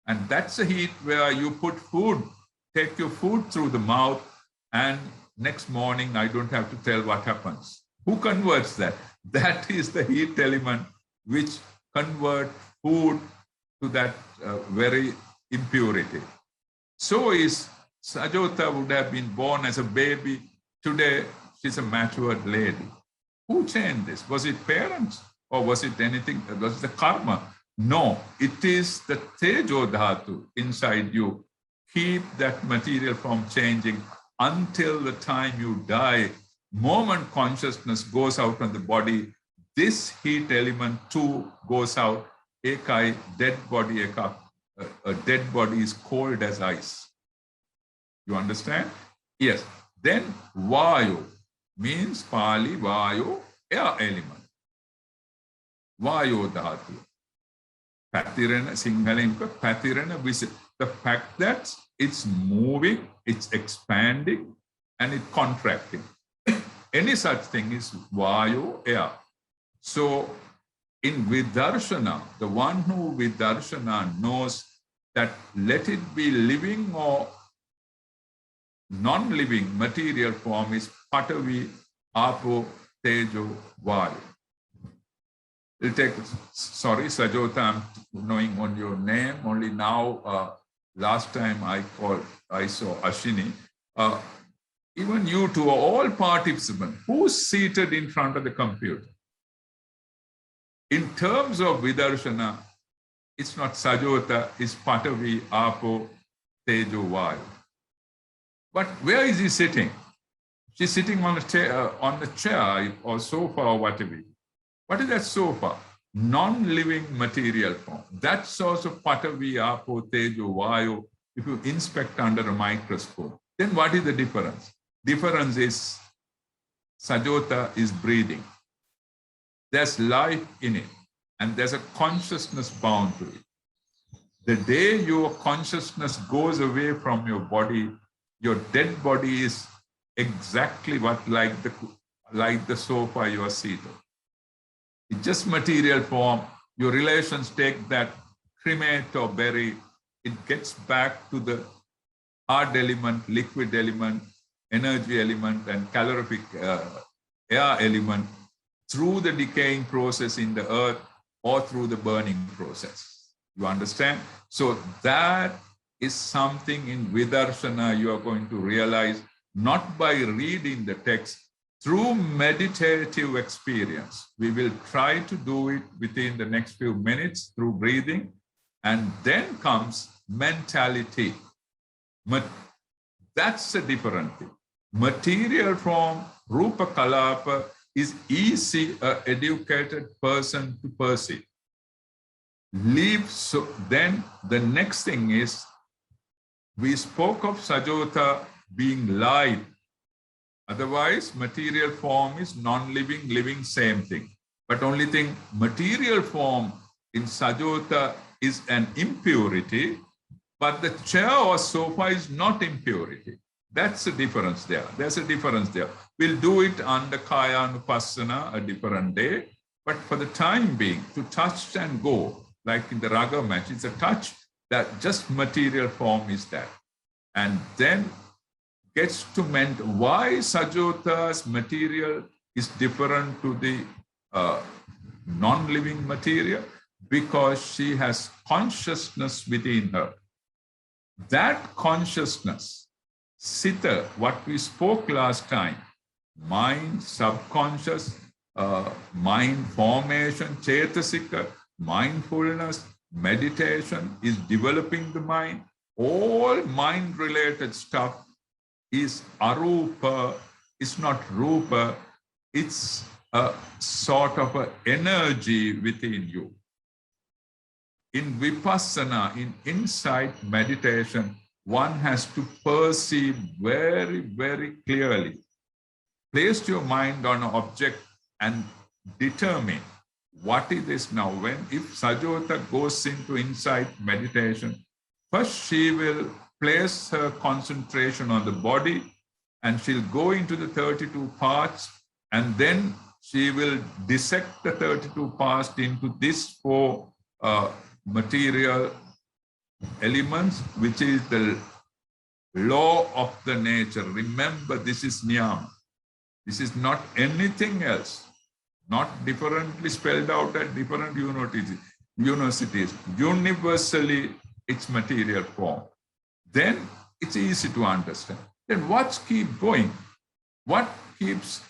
And that's the heat where you put food, take your food through the mouth, and next morning, I don't have to tell what happens. Who converts that? That is the heat element which converts food to that very impurity. So is Sajota would have been born as a baby. Today, she's a matured lady. Who changed this? Was it parents? Or was it anything? Was it the karma? No, it is the Tejo Dhatu inside you. Keep that material from changing until the time you die. Moment consciousness goes out on the body, this heat element too goes out. Ekai, dead body, eka. A dead body is cold as ice. You understand? Yes. Then Vayu means Pali Vayu, air element. Vayu Dhatu. Patirana, Sinhalin, Patirana, the fact that it's moving, it's expanding, and it's contracting. Any such thing is Vayu, air. So in Vidarshana, the one who Vidarshana knows that let it be living or non-living material form is Patavi, Apo, Tejo, Vayu. We'll take, sorry, Sajota, I'm knowing on your name. Only now, last time I saw Ashini. Even you two are all participants. Who's seated in front of the computer? In terms of Vidarshana, it's not Sajota, it's Patavi, Apo, Tejo, Vayu. But where is he sitting? She's sitting on the chair or sofa or whatever. What is that sofa? Non-living material form. That source of Patavi, Apo, Tejo, Vayu, if you inspect under a microscope, then what is the difference? Difference is Sajota is breathing. There's life in it, and there's a consciousness bound to it. The day your consciousness goes away from your body, your dead body is exactly like the sofa you are seated. It's just material form. Your relations take that, cremate or bury, it gets back to the hard element, liquid element, energy element, and calorific air element through the decaying process in the earth or through the burning process. You understand? So that is something in Vidarshana you are going to realize, not by reading the text, through meditative experience. We will try to do it within the next few minutes through breathing, and then comes mentality. That's a different thing. Material form, Rupa Kalapa, is easy an educated person to perceive. So then the next thing is, we spoke of Sajota being light. Otherwise, material form is non-living, living, same thing. But only thing, material form in Sajota is an impurity, but the chair or sofa is not impurity. That's the difference there. There's a difference there. We'll do it under Kaya Anupassana a different day, but for the time being, to touch and go, like in the Raga match, it's a touch, that just material form is that. And then gets to meant why Sajota's material is different to the non-living material, because she has consciousness within her. That consciousness, Sita, what we spoke last time, mind, subconscious, mind formation, Chetasika, mindfulness, meditation is developing the mind. All mind-related stuff is arupa, it's not rupa, it's a sort of an energy within you. In vipassana, in insight meditation, one has to perceive very, very clearly. Place your mind on an object and determine what is this now. If Sajota goes into insight meditation, first she will place her concentration on the body, and she'll go into the 32 parts, and then she will dissect the 32 parts into these 4 material elements, which is the law of the nature. Remember, this is niyama. This is not anything else, not differently spelled out at different universities. Universally, it's material form. Then it's easy to understand. Then what keeps going? What keeps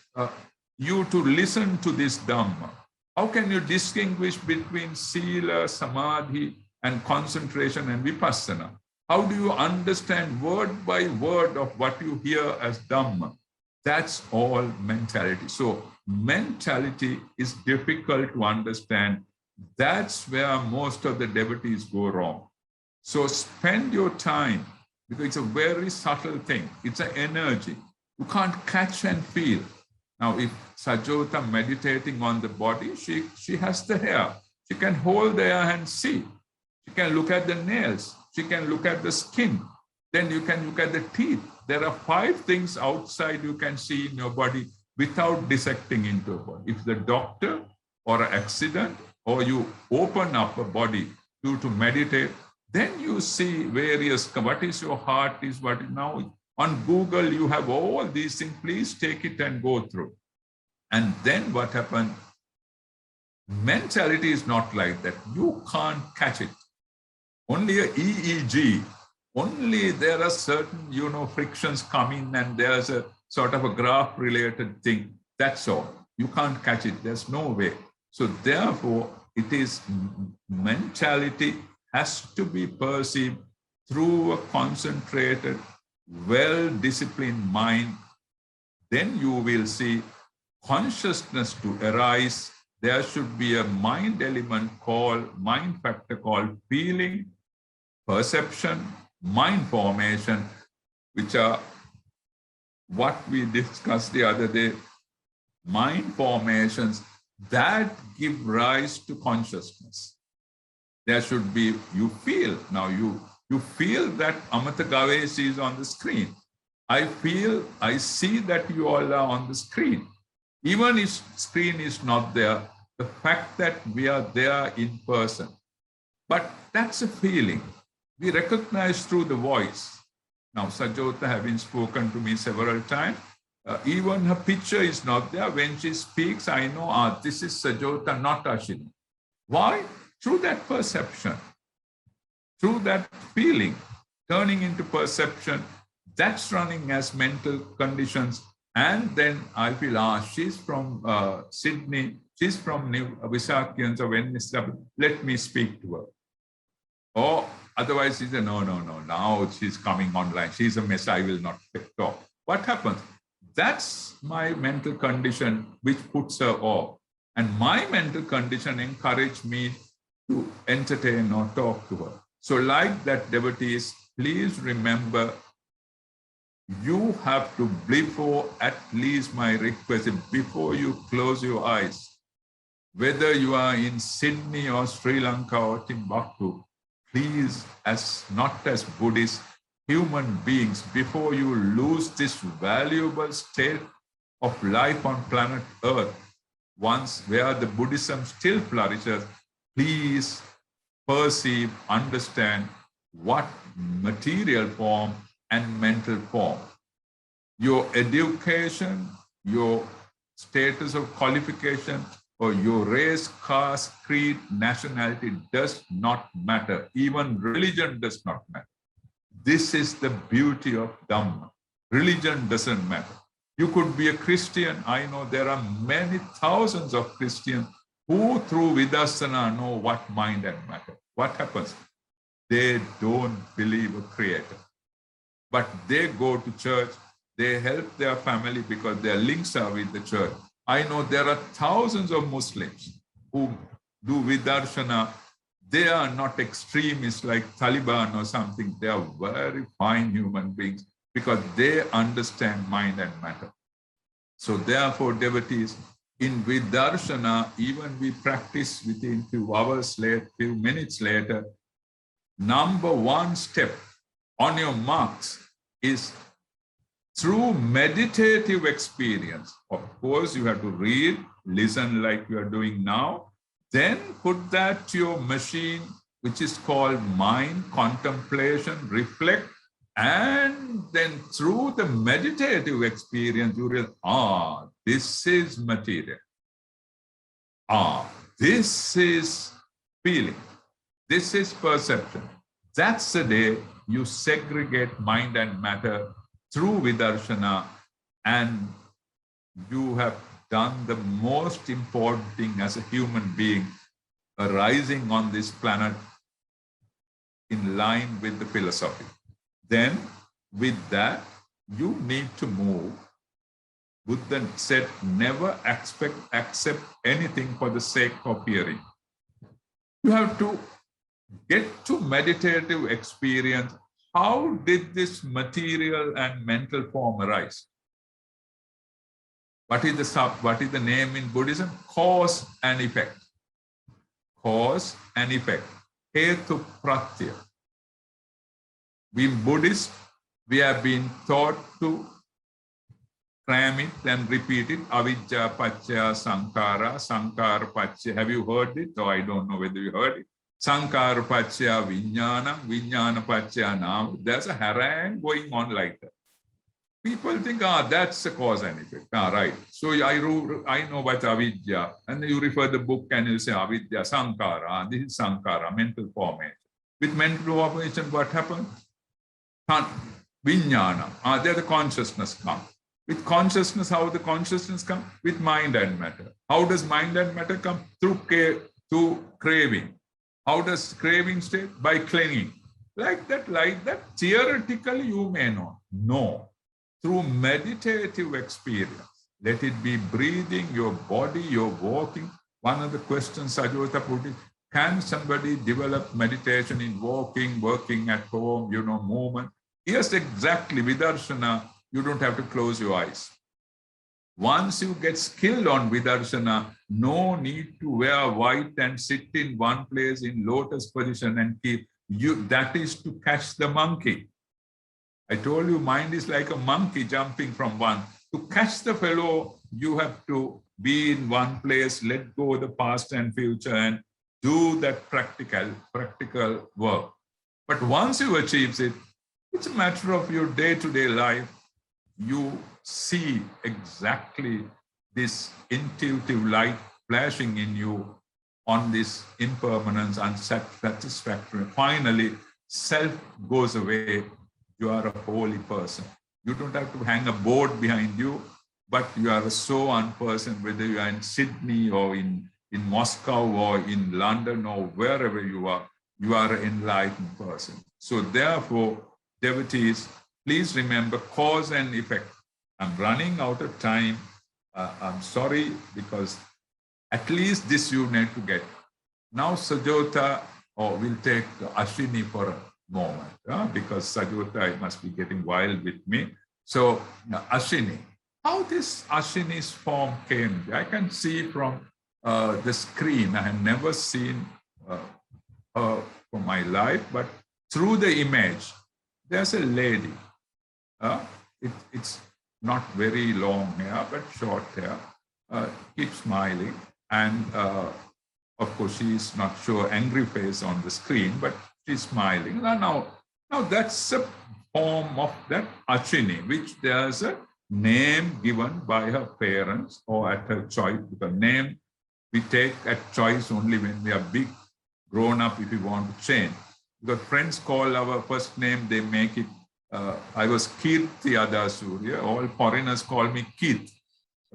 you to listen to this Dhamma? How can you distinguish between Sila, Samadhi, and concentration and Vipassana? How do you understand word by word of what you hear as Dhamma? That's all mentality. So mentality is difficult to understand. That's where most of the devotees go wrong. So spend your time, because it's a very subtle thing. It's an energy. You can't catch and feel. Now, if Sajota meditating on the body, she has the hair. She can hold the hair and see. She can look at the nails. She can look at the skin. Then you can look at the teeth. There are 5 things outside you can see in your body without dissecting into a body. If the doctor or an accident, or you open up a body to meditate, then you see various, what is your heart, is what is now. On Google, you have all these things. Please take it and go through. And then what happened? Mentality is not like that. You can't catch it. Only a EEG. Only there are certain, frictions coming, and there's a sort of a graph-related thing. That's all. You can't catch it. There's no way. So therefore, it is mentality has to be perceived through a concentrated, well-disciplined mind. Then you will see consciousness to arise. There should be a mind element mind factor called feeling, perception, mind formation, which are what we discussed the other day. Mind formations that give rise to consciousness. There should be, you feel, now you feel that Amathagaveshi is on the screen. I see that you all are on the screen. Even if screen is not there, the fact that we are there in person. But that's a feeling. We recognize through the voice. Now, Sajota having spoken to me several times, even her picture is not there. When she speaks, I know, this is Sajota, not Ashini. Why? Through that perception, through that feeling, turning into perception, that's running as mental conditions. And then I feel, she's from Sydney, she's from Visakhians of NSW, let me speak to her. Or otherwise, she said, no, now she's coming online, she's a mess, I will not talk. What happens? That's my mental condition which puts her off. And my mental condition encouraged me to entertain or talk to her. So like that, devotees, please remember, you have to, before, at least my request, before you close your eyes, whether you are in Sydney or Sri Lanka or Timbuktu, please, not as Buddhists, human beings, before you lose this valuable state of life on planet Earth, once where the Buddhism still flourishes, please perceive, understand what material form and mental form. Your education, your status of qualification, or your race, caste, creed, nationality does not matter. Even religion does not matter. This is the beauty of Dhamma. Religion doesn't matter. You could be a Christian. I know there are many thousands of Christians who through Vidarsana know what mind and matter. What happens? They don't believe a creator. But they go to church, they help their family because their links are with the church. I know there are thousands of Muslims who do Vidarshana. They are not extremists like Taliban or something. They are very fine human beings because they understand mind and matter. So therefore, devotees, in Vidarshana, even we practice within few hours later, few minutes later, number one step on your marks is through meditative experience. Of course, you have to read, listen like you are doing now, then put that to your machine, which is called mind, contemplation, reflect, and then through the meditative experience, you realize, this is material. This is feeling. This is perception. That's the day you segregate mind and matter through Vidarshana, and you have done the most important thing as a human being arising on this planet in line with the philosophy. Then with that, you need to move. Buddha said, never accept anything for the sake of hearing. You have to get to meditative experience. How did this material and mental form arise? What is the name in Buddhism? Cause and effect. Cause and effect. Hetu pratyaya. We Buddhists, we have been taught to cram it and repeat it. Avijja paccaya sankara, sankara paccaya. Have you heard it? Or I don't know whether you heard it. Sankara paccaya vijnana, vijnana paccaya nama. There's a harangue going on like that. People think, that's the cause and effect. Right. So I know what avidya. And then you refer the book and you say avidya, sankara. This is sankara, mental formation. With mental formation, what happens? Vijnana. There the consciousness comes. With consciousness, how the consciousness comes? With mind and matter. How does mind and matter come? Through craving. How does craving stay? By clinging. Like that. Theoretically, you may know. No. Through meditative experience. Let it be breathing, your body, your walking. One of the questions Sajota put is, can somebody develop meditation in walking, working at home, movement? Yes, exactly. Vidarshana, you don't have to close your eyes. Once you get skilled on Vidarshana, no need to wear white and sit in one place in lotus position and keep you. That is to catch the monkey. I told you, mind is like a monkey jumping from one. To catch the fellow, you have to be in one place, let go of the past and future, and do that practical work. But once you achieve it, it's a matter of your day-to-day life. You see exactly this intuitive light flashing in you on this impermanence, unsatisfactory. Finally, self goes away. You are a holy person. You don't have to hang a board behind you, but you are so unperson, whether you are in Sydney or in Moscow or in London or wherever you are an enlightened person. So therefore, devotees, please remember cause and effect. I'm running out of time. I'm sorry, because at least this you need to get. Now Sajota will take Ashwini for a moment, because Sajota must be getting wild with me. So Ashwini, how this Ashwini's form came, I can see from the screen. I have never seen her for my life, but through the image, there's a lady. It's not very long hair, but short hair. Keep smiling. And of course, she's not sure angry face on the screen, but she's smiling. Now that's a form of that Ashwini, which there's a name given by her parents or at her choice. The name we take at choice only when we are big, grown up, if we want to change. Because friends call our first name, they make it, I was Kirti Adasuriya, all foreigners call me Kit.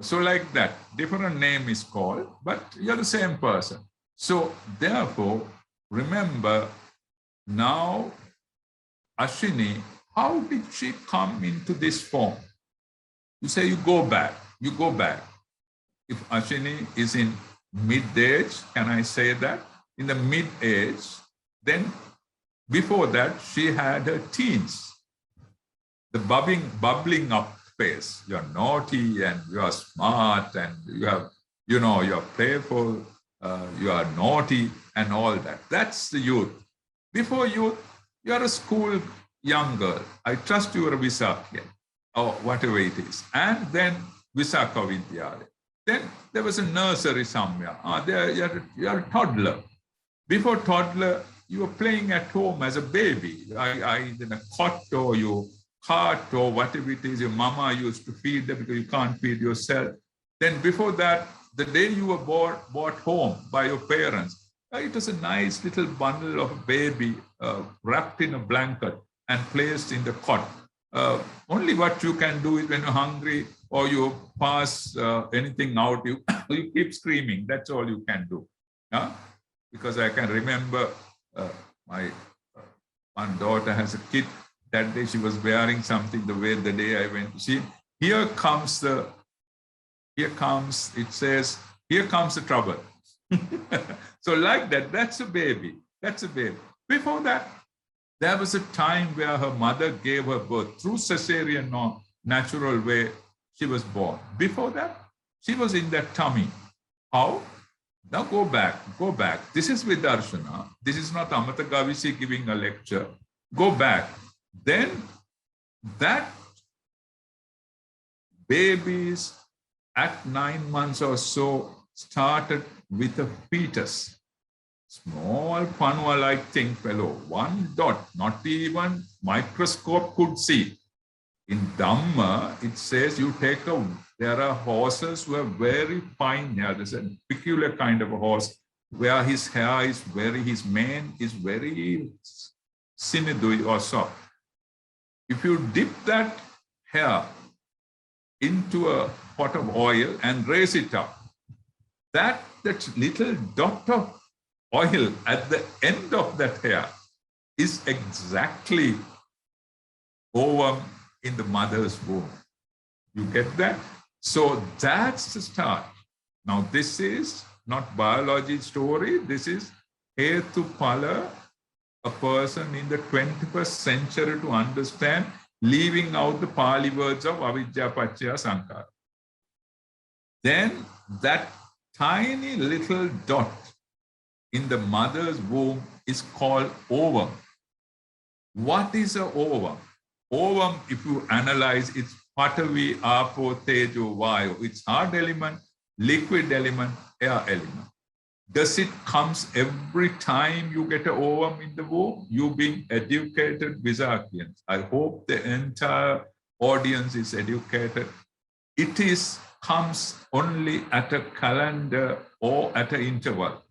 So like that, different name is called, but you're the same person. So therefore, remember now, Ashwini, how did she come into this form? You say you go back. If Ashwini is in mid-age, can I say that? In the mid-age, then before that, she had her teens. The bubbling up phase. You're naughty and you are smart and you have, you're playful, you are naughty and all that. That's the youth. Before youth, you're a school young girl. I trust you are a Visakhian or whatever it is. And then Visakhavidyalaya. Then there was a nursery somewhere. You're a toddler. Before toddler, you were playing at home as a baby. In a cot or your cart or whatever it is, your mama used to feed them because you can't feed yourself. Then before that, the day you were brought home by your parents, it was a nice little bundle of a baby wrapped in a blanket and placed in the cot. Only what you can do is when you're hungry or you pass anything out, you keep screaming. That's all you can do. Because I can remember my one daughter has a kid. That day she was wearing something the day I went to see. Here comes the trouble. So like that, that's a baby. Before that, there was a time where her mother gave her birth through cesarean or natural way. She was born. Before that, she was in that tummy. How? Now go back. This is Vidarshana. This is not Amathagaveshi giving a lecture. Go back. Then that babies at 9 months or so started with a fetus. Small panua-like thing, fellow. 1 dot, not even microscope could see. In Dhamma, it says there are horses who have very fine hair. There's a peculiar kind of a horse where his hair is his mane is very sinidui or soft. If you dip that hair into a pot of oil and raise it up, that little dot of oil at the end of that hair is exactly ovum in the mother's womb. You get that? So that's the start. Now this is not biology story. This is Hetu Pala, a person in the 21st century to understand, leaving out the Pali words of Avidya Pachya Sankara. Then that tiny little dot in the mother's womb is called ovum. What is an ovum? Ovum, if you analyze, it's Patavi, Apo, Tejo, Vayu. It's hard element, liquid element, air element. Does it comes every time you get an ovum in the womb? You being educated Visakhians. I hope the entire audience is educated. It comes only at a calendar or at an interval.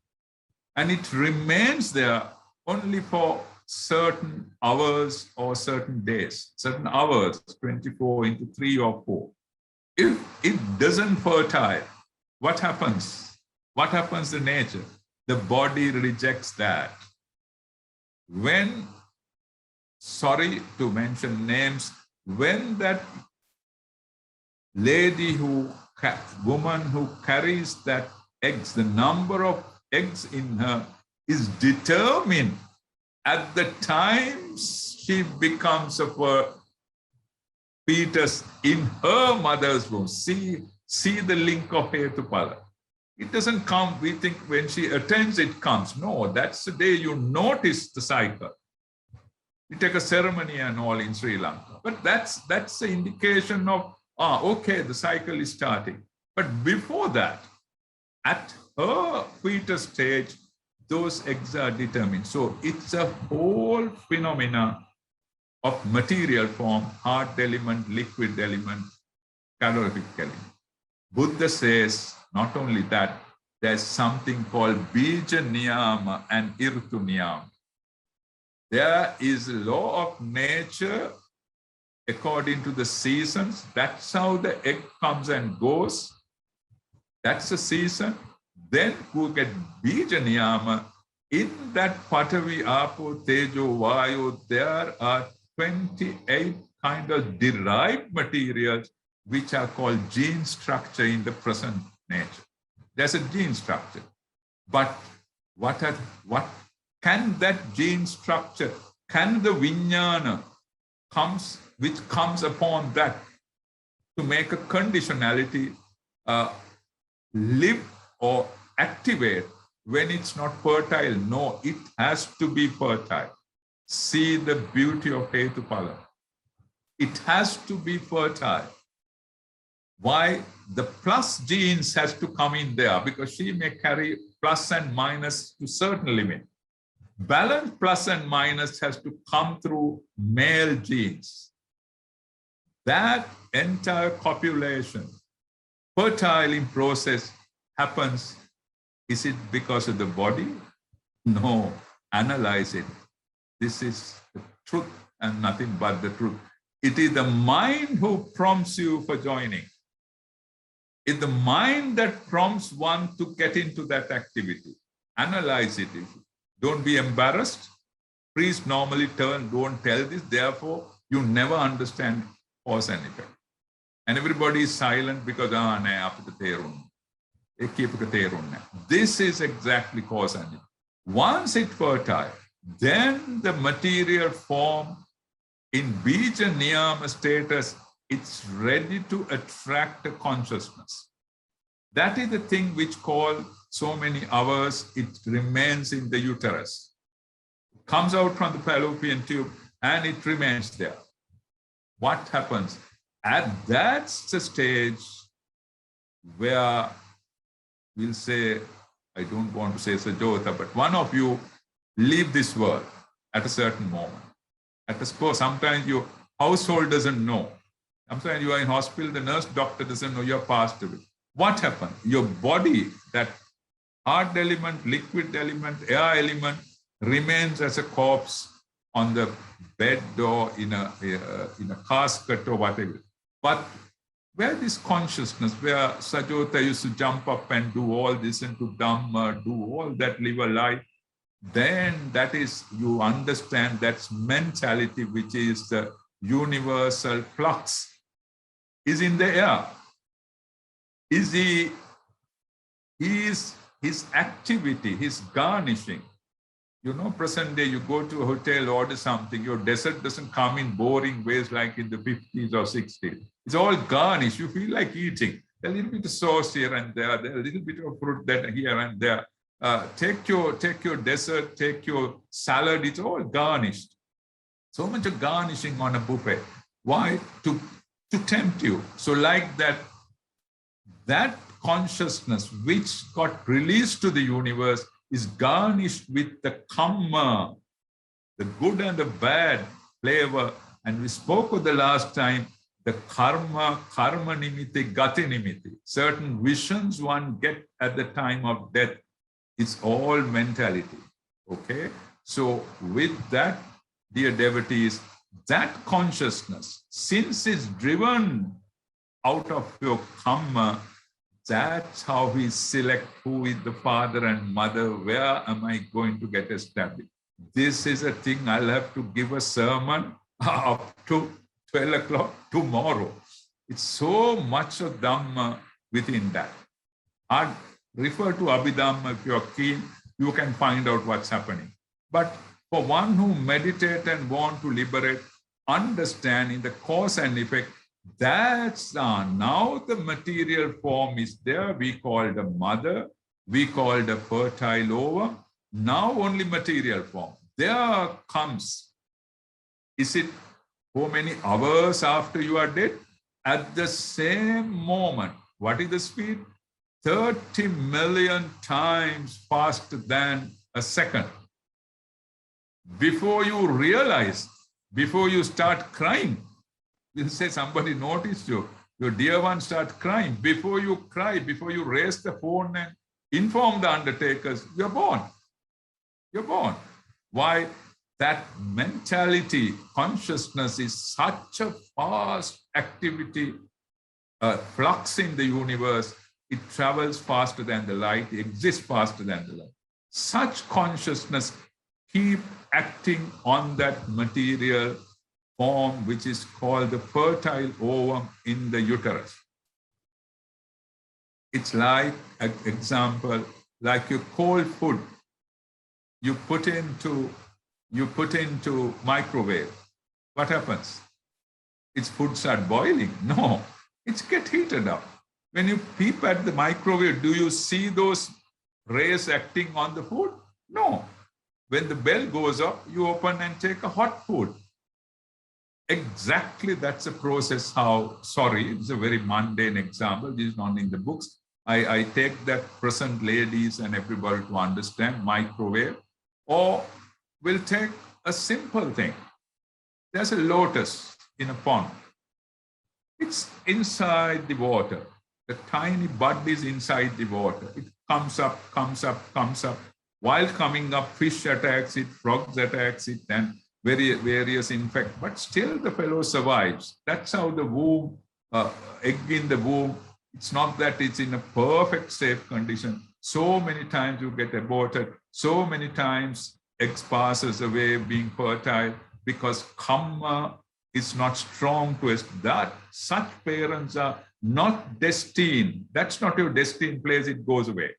And it remains there only for certain hours or certain days, certain hours, 24 into 3 or 4. If it doesn't fertile, what happens? What happens to nature? The body rejects that. When, sorry to mention names, when that lady woman who carries that eggs, the number of eggs in her is determined at the time she becomes a fetus in her mother's womb. See the link of Hetupala. It doesn't come, we think when she attends, it comes. No, that's the day you notice the cycle. We take a ceremony and all in Sri Lanka. But that's the indication of, okay, the cycle is starting. But before that, at her fetus stage, those eggs are determined. So it's a whole phenomena of material form, hard element, liquid element, calorific element. Buddha says, not only that, there's something called Bija Niyama and Irtu Niyama. There is a law of nature according to the seasons. That's how the egg comes and goes. That's the season. Then we get Bija Niyama. In that Patavi, Apo, Tejo, Vayu, there are 28 kind of derived materials which are called gene structure in the present nature. There's a gene structure. But what can that gene structure, can the vijnana which comes upon that to make a conditionality live or activate when it's not fertile? No, it has to be fertile. See the beauty of Hetupala. It has to be fertile. Why? The plus genes has to come in there because she may carry plus and minus to certain limit. Balance plus and minus has to come through male genes. That entire copulation, fertile in process happens. Is it because of the body? No, analyze it. This is the truth and nothing but the truth. It is the mind who prompts you for joining. It's the mind that prompts one to get into that activity. Analyze it. Don't be embarrassed. Priests normally don't tell this. Therefore, you never understand cause and effect. And everybody is silent because, this is exactly cause and effect. Once it's fertile, then the material form in Bija Niyama status, it's ready to attract a consciousness. That is the thing which called so many hours, it remains in the uterus. It comes out from the fallopian tube and it remains there. What happens? That's the stage where we'll say, I don't want to say Sajota, but one of you leave this world at a certain moment. Sometimes your household doesn't know. Sometimes you are in hospital, the nurse doctor doesn't know you're passed away. What happened? Your body, that hard element, liquid element, air element, remains as a corpse on the bed or in a casket or whatever. But where this consciousness, where Sajota used to jump up and do all this and do Dhamma, do all that, live a life, then that is, you understand that's mentality, which is the universal flux, is in the air. His activity, his garnishing. You know, present day, you go to a hotel, order something, your dessert doesn't come in boring ways like in the 50s or 60s. It's all garnished. You feel like eating. A little bit of sauce here and there, a little bit of fruit that here and there. Take your dessert, take your salad, it's all garnished. So much of garnishing on a buffet. Why? To tempt you. So like that That consciousness which got released to the universe is garnished with the karma, the good and the bad flavor. And we spoke of the last time, the karma nimitti, gati nimitti. Certain visions one get at the time of death. It's all mentality. Okay? So with that, dear devotees, that consciousness, since it's driven out of your karma, that's how we select who is the father and mother. Where am I going to get established? This is a thing I'll have to give a sermon up to 12 o'clock tomorrow. It's so much of Dhamma within that. I'd refer to Abhidhamma if you're keen, you can find out what's happening. But for one who meditate and want to liberate, understand in the cause and effect, that's now the material form is there. We call the mother, we call the fertile ovum. Now only material form. There comes, is it how many hours after you are dead? At the same moment, what is the speed? 30 million times faster than a second. Before you realize, before you start crying, you say somebody noticed you, your dear one start crying. Before you cry, before you raise the phone and inform the undertakers, you're born. You're born. Why? That mentality, consciousness is such a fast activity, flux in the universe. It travels faster than the light, exists faster than the light. Such consciousness keep acting on that material form, which is called the fertile ovum in the uterus. It's like, an example, like your cold food, you put into microwave. What happens? Its food start boiling? No, it's get heated up. When you peep at the microwave, do you see those rays acting on the food? No. When the bell goes up, you open and take a hot food. Exactly, that's a process how, sorry, it's a very mundane example. This is not in the books. I take that present ladies and everybody to understand microwave, or we'll take a simple thing. There's a lotus in a pond. It's inside the water. The tiny bud is inside the water. It comes up, comes up, comes up. While coming up, fish attacks it, frogs attacks it, and various infects, but still the fellow survives. That's how the womb, egg in the womb, it's not that it's in a perfect safe condition. So many times you get aborted, so many times eggs passes away being fertile because karma is not strong to us. That such parents are not destined. That's not your destined place, it goes away.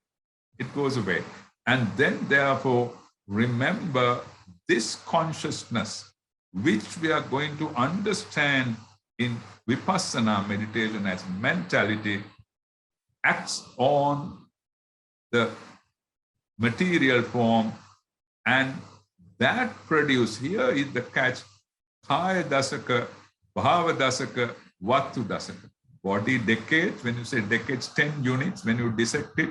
It goes away. And then therefore, remember this consciousness, which we are going to understand in Vipassana meditation as mentality, acts on the material form, and that produce, here is the catch, Kaya dasaka, Bhava dasaka, Vatu dasaka. Body decades, when you say decades, 10 units, when you dissect it,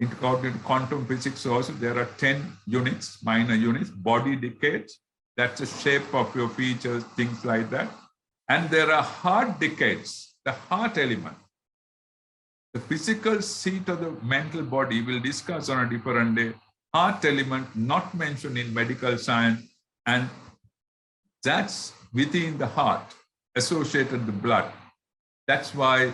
into quantum physics also, there are 10 units, minor units, body decades, that's the shape of your features, things like that. And there are heart decades, the heart element. The physical seat of the mental body we'll discuss on a different day. Heart element not mentioned in medical science, and that's within the heart, associated the blood. That's why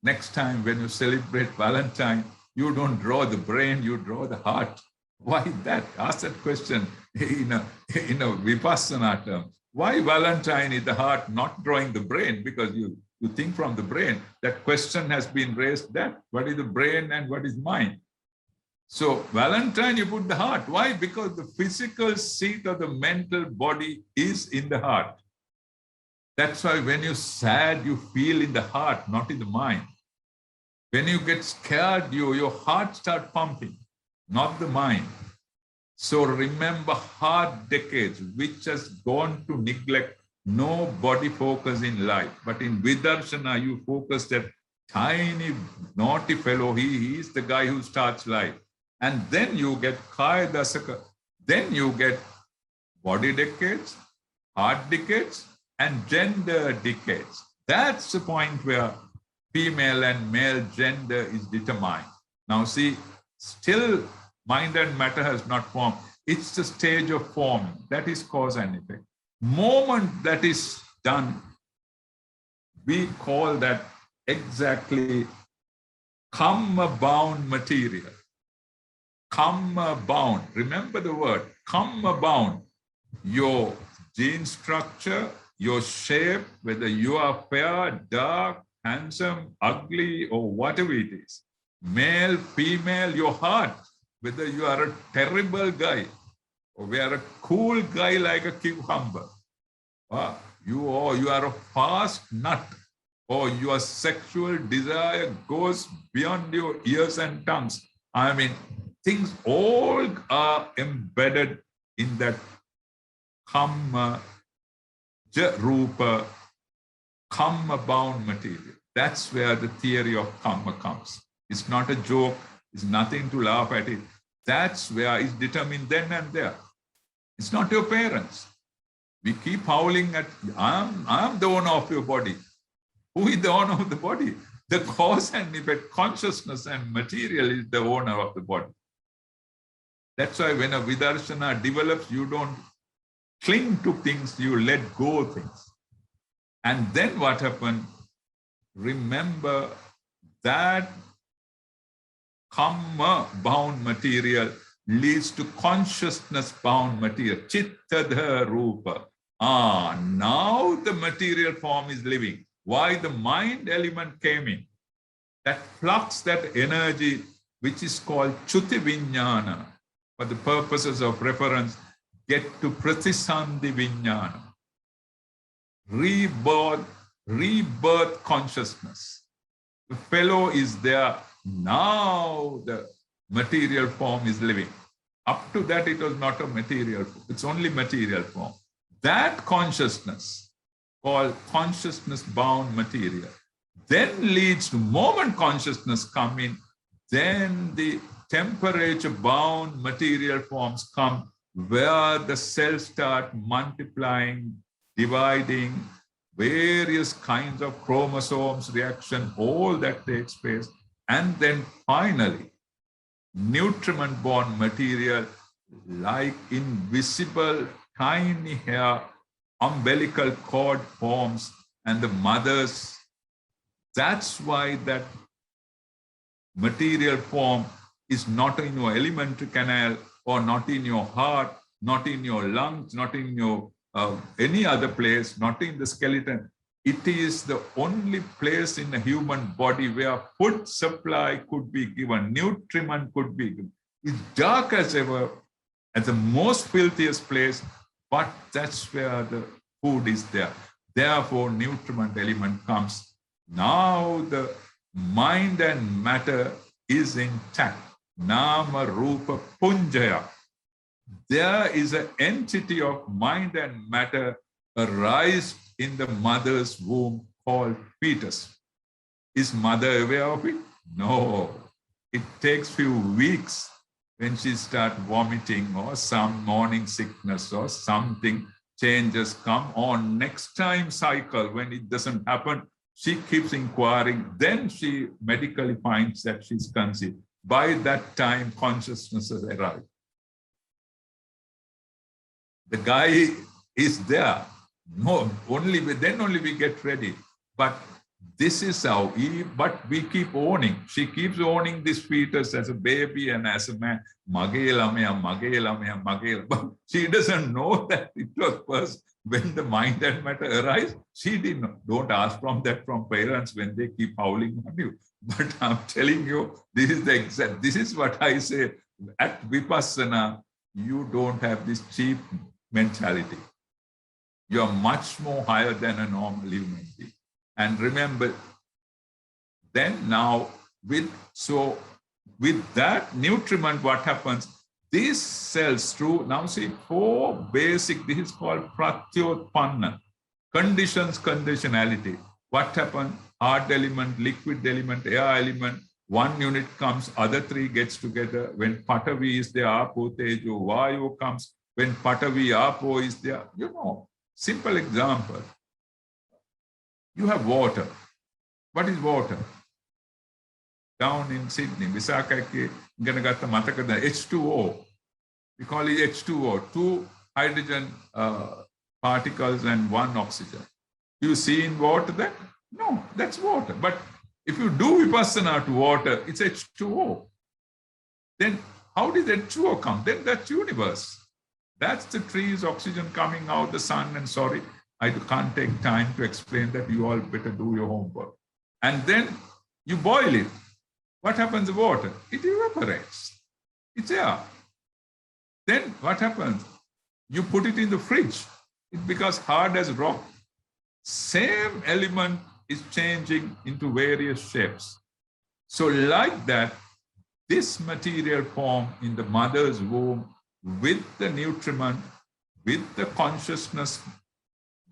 next time when you celebrate Valentine, you don't draw the brain, you draw the heart. Why that? Ask that question in a Vipassana term. Why Valentine is the heart, not drawing the brain? Because you think from the brain. That question has been raised, that what is the brain and what is mind? So Valentine, you put the heart. Why? Because the physical seat of the mental body is in the heart. That's why when you're sad, you feel in the heart, not in the mind. When you get scared, your heart starts pumping, not the mind. So remember heart decades, which has gone to neglect no body focus in life. But in Vidarshana, you focus that tiny, naughty fellow, he is the guy who starts life. And then you get Kaya Dasaka, then you get body decades, heart decades, and gender decades. That's the point where female and male gender is determined. Now see, still mind and matter has not formed. It's the stage of forming. That is cause and effect. Moment that is done, we call that exactly karma-bound material. Karma-bound. Remember the word, karma-bound. Your gene structure, your shape, whether you are fair, dark, handsome, ugly, or whatever it is. Male, female, your heart, whether you are a terrible guy, or we are a cool guy like a cucumber. You are a fast nut, or your sexual desire goes beyond your ears and tongues. I mean, things all are embedded in that karma, rupa, karma-bound material. That's where the theory of karma comes. It's not a joke. It's nothing to laugh at it. That's where it's determined then and there. It's not your parents. We keep howling at, I'm the owner of your body. Who is the owner of the body? The cause and effect, consciousness and material is the owner of the body. That's why when a vidarshana develops, you don't cling to things, you let go of things. And then what happened? Remember that karma-bound material leads to consciousness-bound material, chittadha rupa. Now the material form is living. Why? The mind element came in. That flux, that energy, which is called chuti vijnana, for the purposes of reference, get to pratisandhi vijnana. Rebirth consciousness. The fellow is there. Now the material form is living. Up to that, it was not a material form. It's only material form. That consciousness, called consciousness-bound material, then leads to moment consciousness come in, then the temperature-bound material forms come, where the cells start multiplying, dividing, various kinds of chromosomes, reaction, all that takes place. And then finally, nutriment-born material like invisible tiny hair, umbilical cord forms, and the mothers. That's why that material form is not in your alimentary canal, or not in your heart, not in your lungs, not in your any other place, not in the skeleton. It is the only place in the human body where food supply could be given, nutriment could be given. It's dark as ever, at the most filthiest place, but that's where the food is there. Therefore, nutriment element comes. Now the mind and matter is intact. Nama Rupa Punjaya. There is an entity of mind and matter arise in the mother's womb called fetus. Is mother aware of it? No. It takes few weeks when she starts vomiting or some morning sickness or something, changes come on. Next time cycle, when it doesn't happen, she keeps inquiring. Then she medically finds that she's conceived. By that time, consciousness has arrived. The guy is there. No, then only we get ready. But this is how, but we keep owning. She keeps owning this fetus as a baby and as a man. But she doesn't know that it was first when the mind and matter arise. She didn't know. Don't ask from parents when they keep howling on you. But I'm telling you, this is the exact, this is what I say. At Vipassana, you don't have this cheap mentality. You are much more higher than a normal human being. And remember, then now, with that nutriment, what happens? These cells through, now see, 4 basic, this is called pratyotpanna, conditions, conditionality. What happened? hard element, liquid element, air element. One unit comes, other three gets together. When Patavi is there, Apo, Tejo, Vayu comes. When Patavi, Apo is there, simple example. You have water. What is water? Down in Sydney, Visakhians Amathagaveshi, H2O. We call it H2O, 2 hydrogen particles and 1 oxygen. You see in water that? No, that's water. But if you do vipassana to water, it's H2O. Then how did H2O come? Then that's universe. That's the trees, oxygen coming out, the sun, and sorry, I can't take time to explain that. You all better do your homework. And then you boil it. What happens to water? It evaporates. It's air. Then what happens? You put it in the fridge. It becomes hard as rock. Same element is changing into various shapes. So like that, this material form in the mother's womb with the nutriment, with the consciousness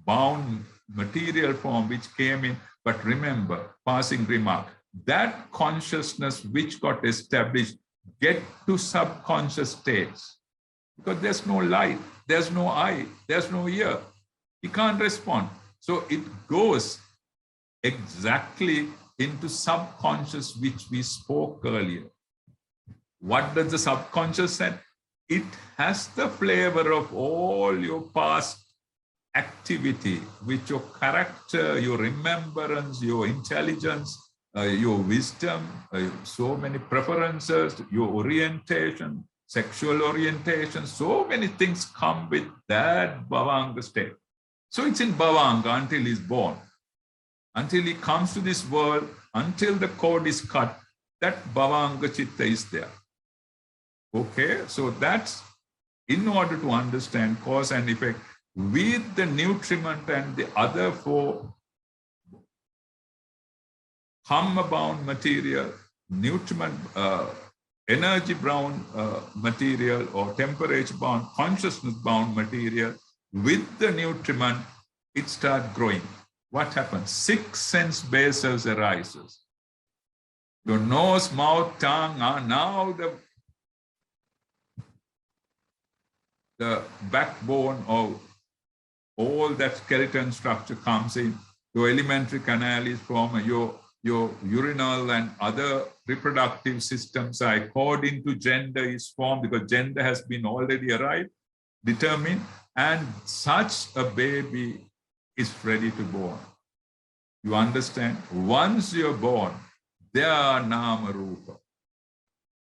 bound material form which came in, but remember, passing remark, that consciousness which got established get to subconscious states because there's no light, there's no eye, there's no ear. He can't respond. So it goes exactly into subconscious, which we spoke earlier. What does the subconscious say? It has the flavor of all your past activity, which your character, your remembrance, your intelligence, your wisdom, so many preferences, your orientation, sexual orientation, so many things come with that bhavanga state. So it's in bhavanga until he's born. Until he comes to this world, until the cord is cut, that bhavanga chitta is there. Okay, so that's in order to understand cause and effect with the nutriment and the other 4 Dhamma-bound material, nutriment, energy-bound material or temperature-bound, consciousness-bound material, with the nutriment, it starts growing. What happens? 6 sense bases arises. Your nose, mouth, tongue are now the backbone of all that skeleton structure comes in. Your alimentary canal is formed, your urinal and other reproductive systems are according to gender is formed because gender has been already arrived, determined, and such a baby is ready to born. You understand? Once you're born, there are nama rupa.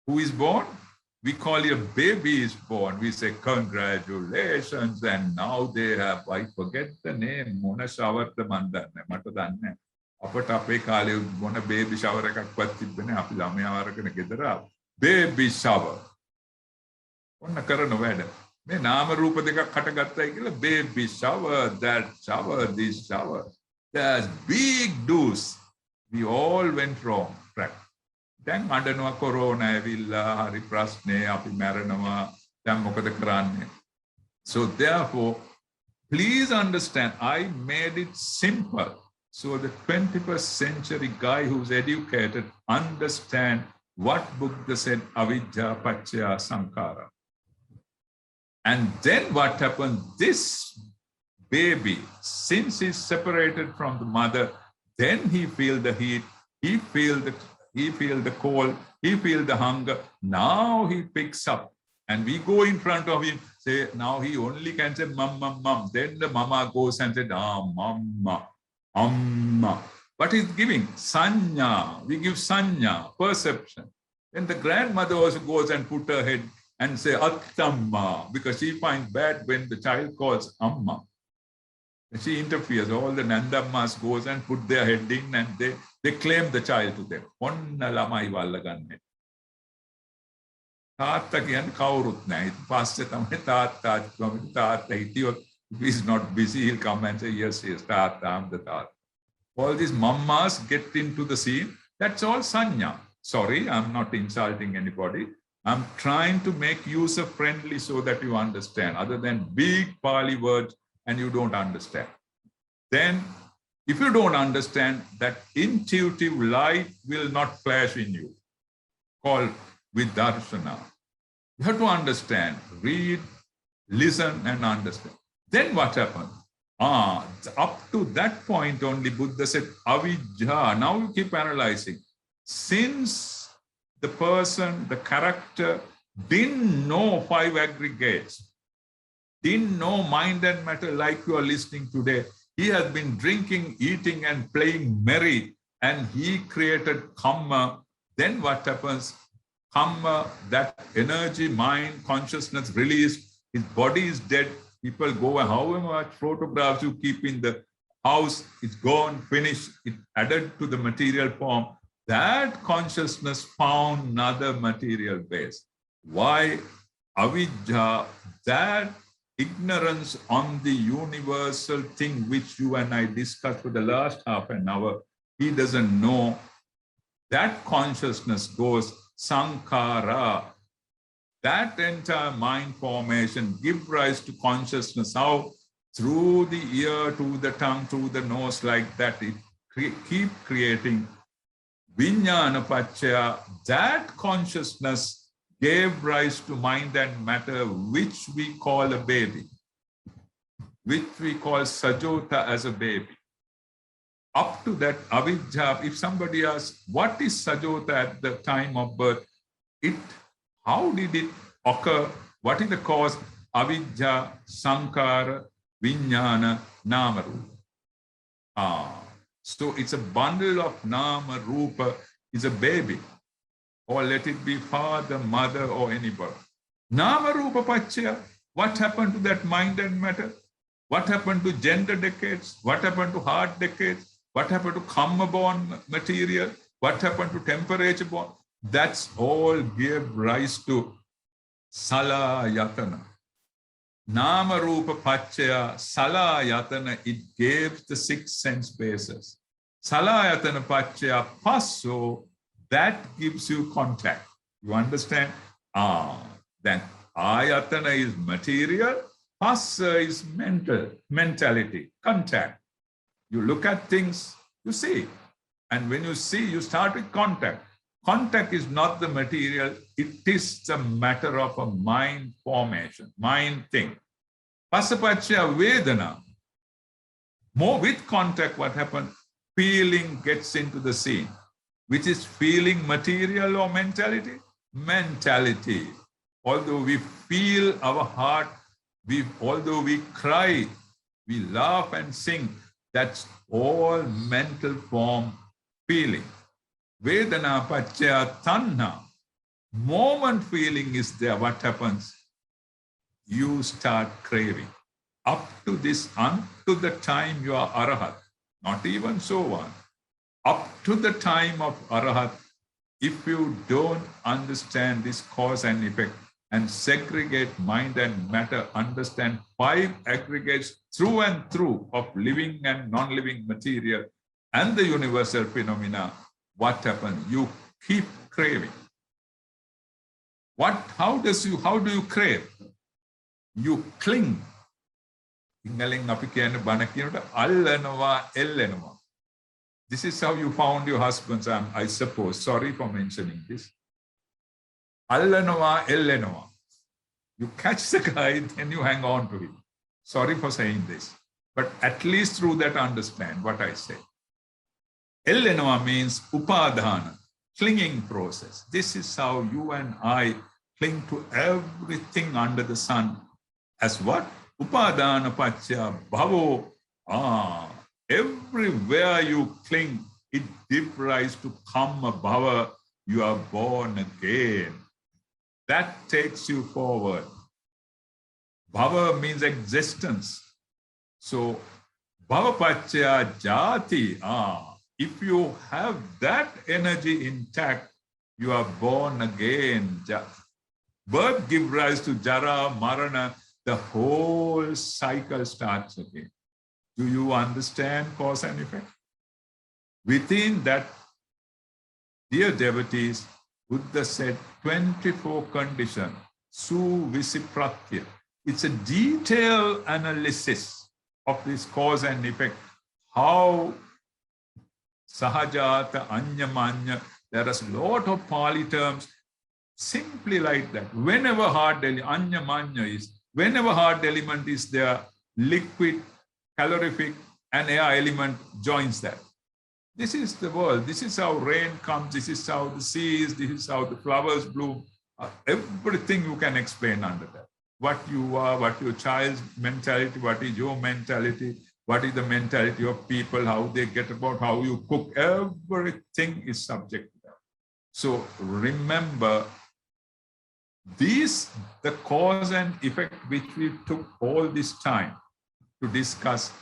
Who is born? We call it a baby is born. We say congratulations, and now they have, I forget the name, Mona shower the mandanne, matadanne. Apata ape kale mona baby shower ekakවත් තිබ්බනේ අපි ළමයා වරගෙන ගෙදර baby shower. ඔන්න කරන වැඩ. මේ නාම රූප දෙකක් හටගත්තයි කියලා baby shower, that shower, this shower. There's big do's. We all went wrong track. දැන් අඬනවා කොරෝනා ඇවිල්ලා හරි ප්‍රශ්නේ අපි මැරෙනවා දැන් මොකද කරන්නේ? So therefore, please understand, I made it simple. So the 21st century guy who's educated understand what Buddha said, avidya paccaya sankhara. And then what happens? This baby, since he's separated from the mother, then he feels the heat, he feels the cold, he feels the hunger. Now he picks up. And we go in front of him, say, now he only can say, mum, mum, mum. Then the mama goes and says, mama. Amma. What is giving? Sanya. We give sanya, perception. Then the grandmother also goes and put her head and say attamma, because she finds bad when the child calls amma. She interferes. All the nandammas goes and put their head in and they claim the child to them. Onna lamai walla ganne. Taatta kiyanne kawuruth naha. Passe thamai taatta hitiyot. If he's not busy, he'll come and say, yes, Tata, I'm the Tata. All these mammas get into the scene. That's all sanya. Sorry, I'm not insulting anybody. I'm trying to make user-friendly so that you understand, other than big Pali words and you don't understand. Then If you don't understand, that intuitive light will not flash in you, called vidarshana. You have to understand, read, listen and understand. Then what happens? Up to that point only Buddha said, avijja. Now you keep analyzing. Since the person, the character, didn't know 5 aggregates, didn't know mind and matter like you are listening today, he has been drinking, eating and playing merry, and he created kamma. Then what happens? Kamma, that energy, mind, consciousness released, his body is dead. People go, however much photographs you keep in the house, it's gone, finished, it added to the material form. That consciousness found another material base. Why? Avijja, that ignorance on the universal thing which you and I discussed for the last half an hour, he doesn't know. That consciousness goes sankhara. That entire mind formation gives rise to consciousness. How? Through the ear, to the tongue, through the nose, like that. It keep creating vijnana paccaya. That consciousness gave rise to mind and matter, which we call a baby, which we call sajota as a baby. Up to that avijja, if somebody asks, what is sajota at the time of birth? How did it occur? What is the cause? Avijja, sankhara, vijnana, nama rupa. So it's a bundle of nama rupa, is a baby. Or let it be father, mother, or anybody. Nama rupa paccaya. What happened to that mind and matter? What happened to gender decades? What happened to heart decades? What happened to karma-born material? What happened to temperature-born? That's all gave rise to salayatana. Nama rupa paccaya, salayatana, it gave the 6 sense bases. Salayatana paccaya passo, that gives you contact. You understand? Then ayatana is material, passa is mentality, contact. You look at things, you see. And when you see, you start with contact. Contact is not the material, it is the matter of a mind formation, mind thing. Passapaccaya vedana. More with contact, what happens? Feeling gets into the scene. Which is feeling material or mentality? Mentality. Although we feel our heart, although we cry, we laugh and sing, that's all mental form feeling. Vedana paccaya tanha. Moment feeling is there, what happens? You start craving. Up to this, unto the time you are arahat, not even so on. Up to the time of arahat, if you don't understand this cause and effect and segregate mind and matter, understand 5 aggregates through and through of living and non-living material and the universal phenomena, what happens? You keep craving. How do you crave? You cling. This is how you found your husbands, I suppose. Sorry for mentioning this. Allanova, ellenova. You catch the guy, then you hang on to him. Sorry for saying this. But at least through that understand what I say. Ellenova means upadhana, clinging process. This is how you and I cling to everything under the sun. As what? Upadhana paccaya bhavo. Everywhere you cling, it gives rise to kamma bhava. You are born again. That takes you forward. Bhava means existence. So, bhava paccaya jati. If you have that energy intact, you are born again. Birth gives rise to jara, marana. The whole cycle starts again. Do you understand cause and effect? Within that, dear devotees, Buddha said 24 conditions, It's a detailed analysis of this cause and effect, how Sahajata, Anyamanya, there is a lot of Pali terms simply like that. Whenever hard element, Anyamanya is, whenever hard element is there, liquid, calorific, and air element joins that. This is the world. This is how rain comes. This is how the sea is. This is how the flowers bloom. Everything you can explain under that. What you are, what your child's mentality, what is your mentality, what is the mentality of people, how they get about, how you cook, everything is subject to that. So remember, the cause and effect which we took all this time to discuss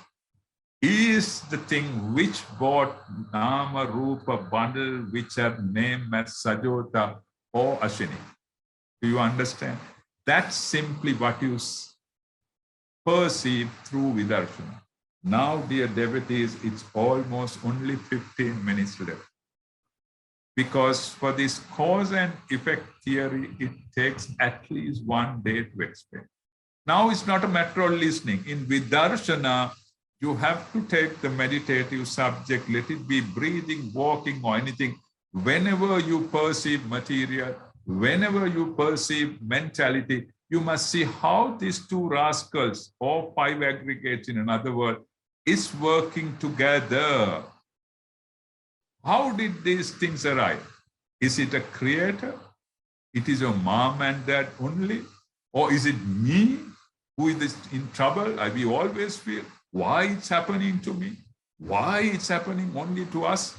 is the thing which brought Nama Rupa bundle, which are named as Sajota or Ashini. Do you understand? That's simply what you perceive through Vidarshana. Now, dear devotees, it's almost only 15 minutes left. Because for this cause and effect theory, it takes at least 1 day to explain. Now, it's not a matter of listening. In Vidarshana, you have to take the meditative subject, let it be breathing, walking, or anything. Whenever you perceive material, whenever you perceive mentality, you must see how these 2 rascals, or 5 aggregates in another word, is working together. How did these things arrive? Is it a creator? It is your mom and dad only? Or is it me who is in trouble? We always feel, why it's happening to me? Why it's happening only to us?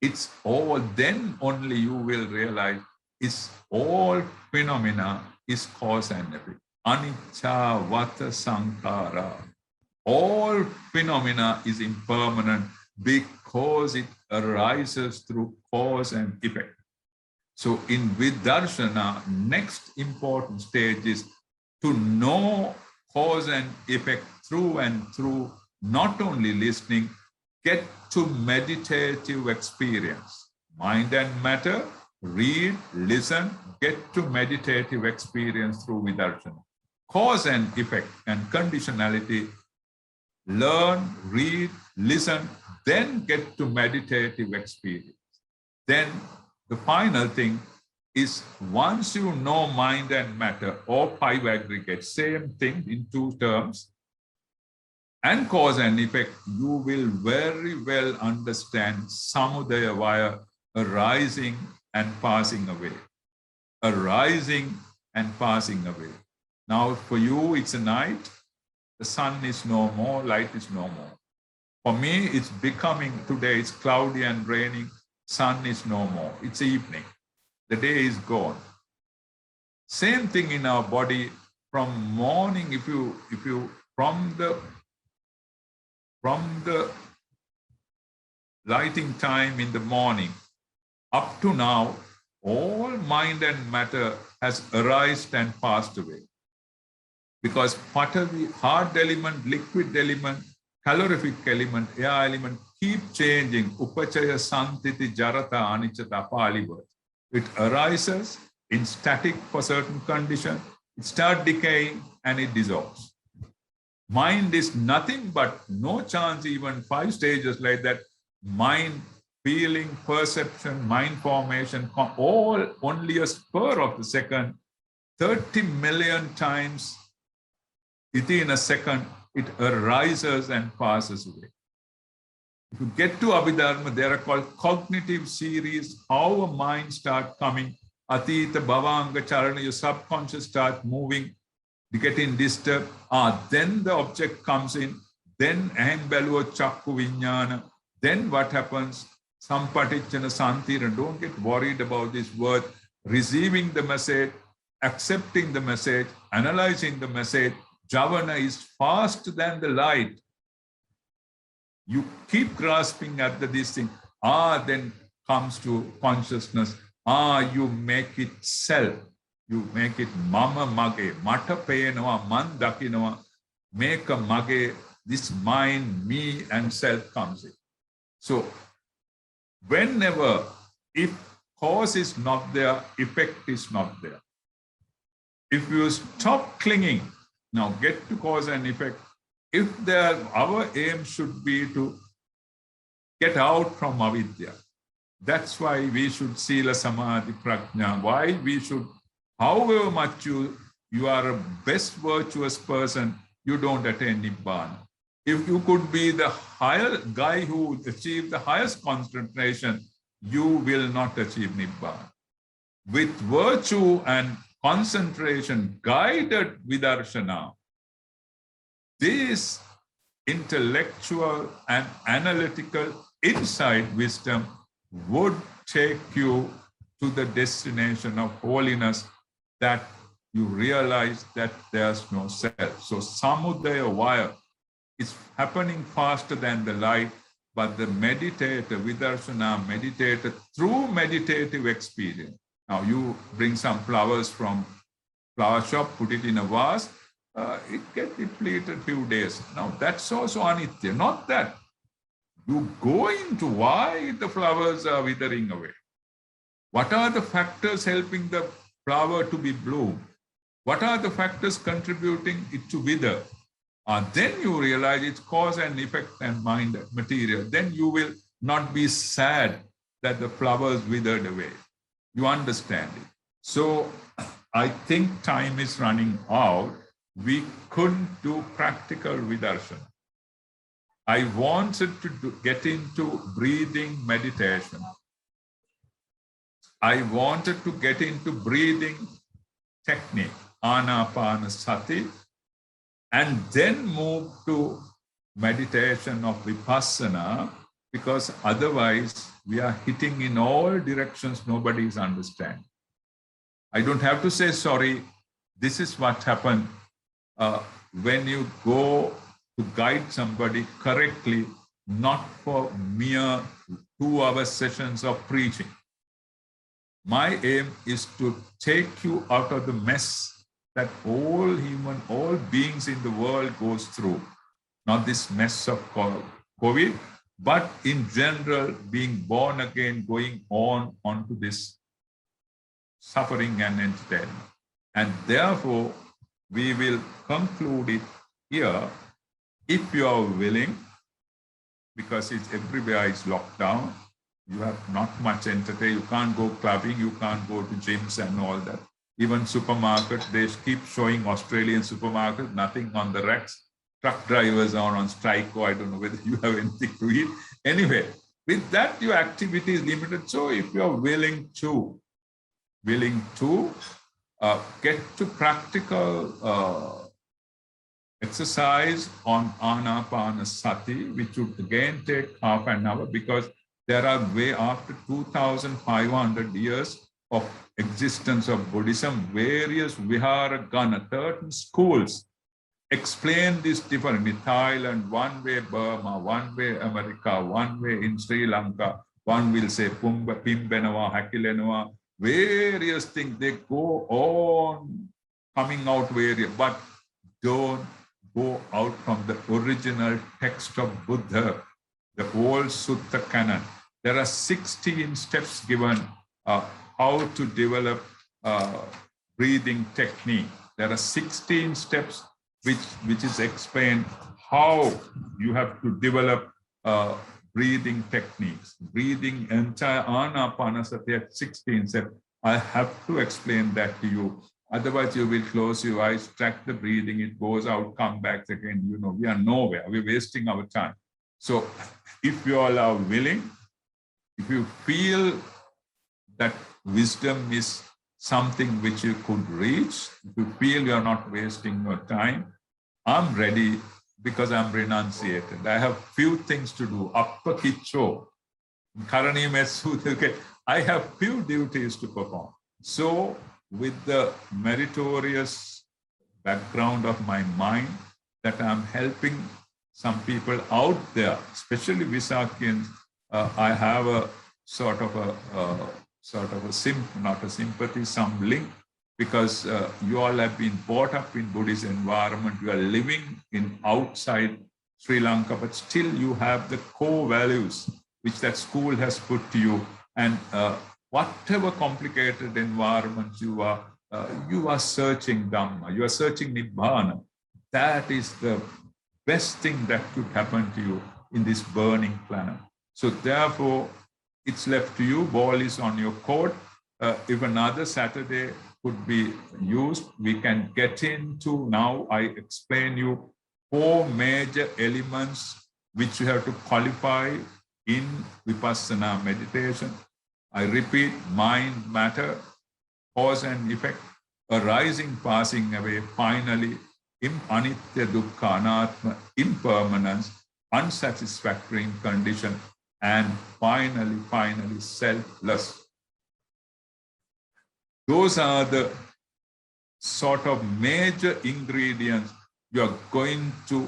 It's all, then only you will realize it's all phenomena is cause and effect. Anicca vata sankhara. All phenomena is impermanent because it arises through cause and effect. So in Vidarshana, next important stage is to know cause and effect through and through, not only listening, get to meditative experience. Mind and matter, read, listen, get to meditative experience through Vidarshana. Cause and effect and conditionality, learn, read, listen, then get to meditative experience. Then the final thing is, once you know mind and matter, or 5 aggregates, same thing in 2 terms, and cause and effect, you will very well understand samudaya vaya, arising and passing away. Arising and passing away. Now for you, it's a night. The sun is no more, light is no more. For me, it's becoming, today it's cloudy and raining, sun is no more. It's evening. The day is gone. Same thing in our body. From morning, if you from the lighting time in the morning up to now, all mind and matter has arisen and passed away. Because Patavi, hard element, liquid element, calorific element, air element keep changing. Upachaya, santiti, jarata, anichata, pali word. It arises in static for certain condition, it starts decaying and it dissolves. Mind is nothing but no chance, even 5 stages like that. Mind, feeling, perception, mind formation, all only a spur of the second, 30 million times in a second, it arises and passes away. If you get to Abhidharma, they are called cognitive series, how a mind starts coming. Atita, Bhavanga, Charana, your subconscious starts moving, getting disturbed. Then the object comes in. Then Aham Baluva Chakku Vijnana. Then what happens? Sampatichana Santira. Don't get worried about this word. Receiving the message, accepting the message, analyzing the message. Javana is faster than the light. You keep grasping at this thing. Then comes to consciousness. You make it self. You make it mama mage, mata peyanava, man dakinava, make a mage, this mind, me, and self comes in. So, whenever, if cause is not there, effect is not there. If you stop clinging, now get to cause and effect, our aim should be to get out from avidya. That's why we should sila samadhi prajna. Why we should, however much you are a best virtuous person, you don't attain nibbana. If you could be the higher guy who achieved the highest concentration, you will not achieve nibbana. With virtue and concentration, guided vidarshana, this intellectual and analytical insight wisdom would take you to the destination of holiness, that you realize that there's no self. So samudaya vaya is happening faster than the light, but the meditator, vidarshana meditator, through meditative experience. Now you bring some flowers from flower shop, put it in a vase, it gets depleted few days. Now that's also anitya, not that. You go into why the flowers are withering away. What are the factors helping the flower to be bloomed? What are the factors contributing it to wither? Then you realize it's cause and effect and mind material. Then you will not be sad that the flowers withered away. You understand it. So I think time is running out. We couldn't do practical vidarshana. I wanted to get into breathing meditation. I wanted to get into breathing technique, anapanasati, and then move to meditation of vipassana, because otherwise we are hitting in all directions, nobody is understanding. I don't have to say, sorry, this is what happened. When you go to guide somebody correctly, not for mere 2-hour sessions of preaching. My aim is to take you out of the mess that all beings in the world goes through. Not this mess of COVID, but in general, being born again, going onto this suffering and entertainment. And therefore, we will conclude it here. If you are willing, because it's everywhere is locked down, you have not much entertainment, you can't go clubbing, you can't go to gyms and all that. Even supermarket, they keep showing Australian supermarket, nothing on the racks. Truck drivers are on strike, or I don't know whether you have anything to eat. Anyway, with that, your activity is limited. So if you're willing to get to practical exercise on anapanasati, which would again take half an hour, because there are way after 2,500 years of existence of Buddhism, various vihara gana, 13 schools explain this differently. Thailand, one way Burma, one way America, one way in Sri Lanka, one will say Pimbenawa, Hakilenawa, various things, they go on coming out various, but don't go out from the original text of Buddha, the old Sutta canon. There are 16 steps given how to develop breathing technique. There are 16 steps which is explained how you have to develop breathing techniques. Breathing entire anapanasati at 16 steps. I have to explain that to you. Otherwise, you will close your eyes, track the breathing, it goes out, come back again. You know, we are nowhere. We're wasting our time. So if you all are willing, if you feel that wisdom is something which you could reach, if you feel you are not wasting your time, I'm ready, because I'm renunciated. I have few things to do. Appa kicho, karani mesu, I have few duties to perform. So with the meritorious background of my mind, that I'm helping some people out there, especially Visakhians, I have a sort of a not a sympathy, some link, because you all have been brought up in Buddhist environment. You are living in outside Sri Lanka, but still you have the core values which that school has put to you. And whatever complicated environment you are searching Dhamma, you are searching Nibbana. That is the best thing that could happen to you in this burning planet. So therefore, it's left to you. Ball is on your court. If another Saturday could be used, we can get into, now I explain you 4 major elements which you have to qualify in Vipassana meditation. I repeat: mind, matter, cause and effect, arising, passing away, finally, anitya, dukkha, anatma, impermanence, unsatisfactory condition, and finally, selfless. Those are the sort of major ingredients you are going to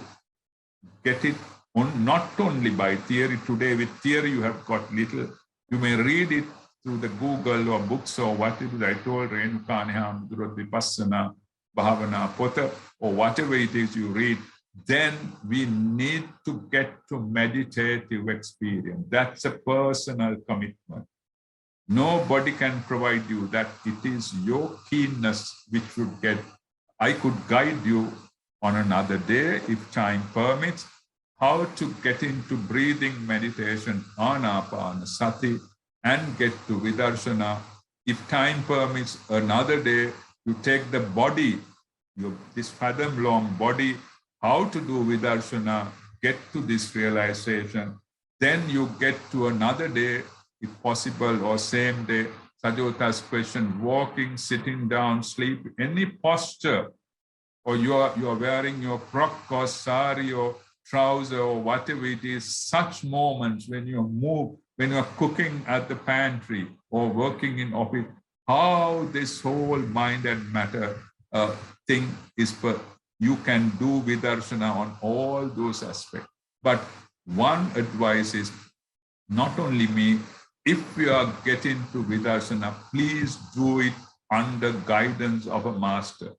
get it on, not only by theory. Today with theory you have got little. You may read it through the Google or books or whatever I told Renukane Vipassana, Bhavana, Pota, or whatever it is you read. Then we need to get to meditative experience. That's a personal commitment. Nobody can provide you that. It is your keenness which should get. I could guide you on another day, if time permits, how to get into breathing meditation, anapanasati, and get to vidarshana. If time permits, another day, you take the body, this fathom-long body, how to do vidarshana, get to this realization. Then you get to another day, if possible, or same day. Sajota's question: walking, sitting down, sleep, any posture, or you are wearing your frock or sari or trouser or whatever it is, such moments when you move, when you are cooking at the pantry or working in office, how this whole mind and matter thing is, you can do vidarshana on all those aspects. But one advice is, not only me, if you are getting to vidarshana, please do it under guidance of a master,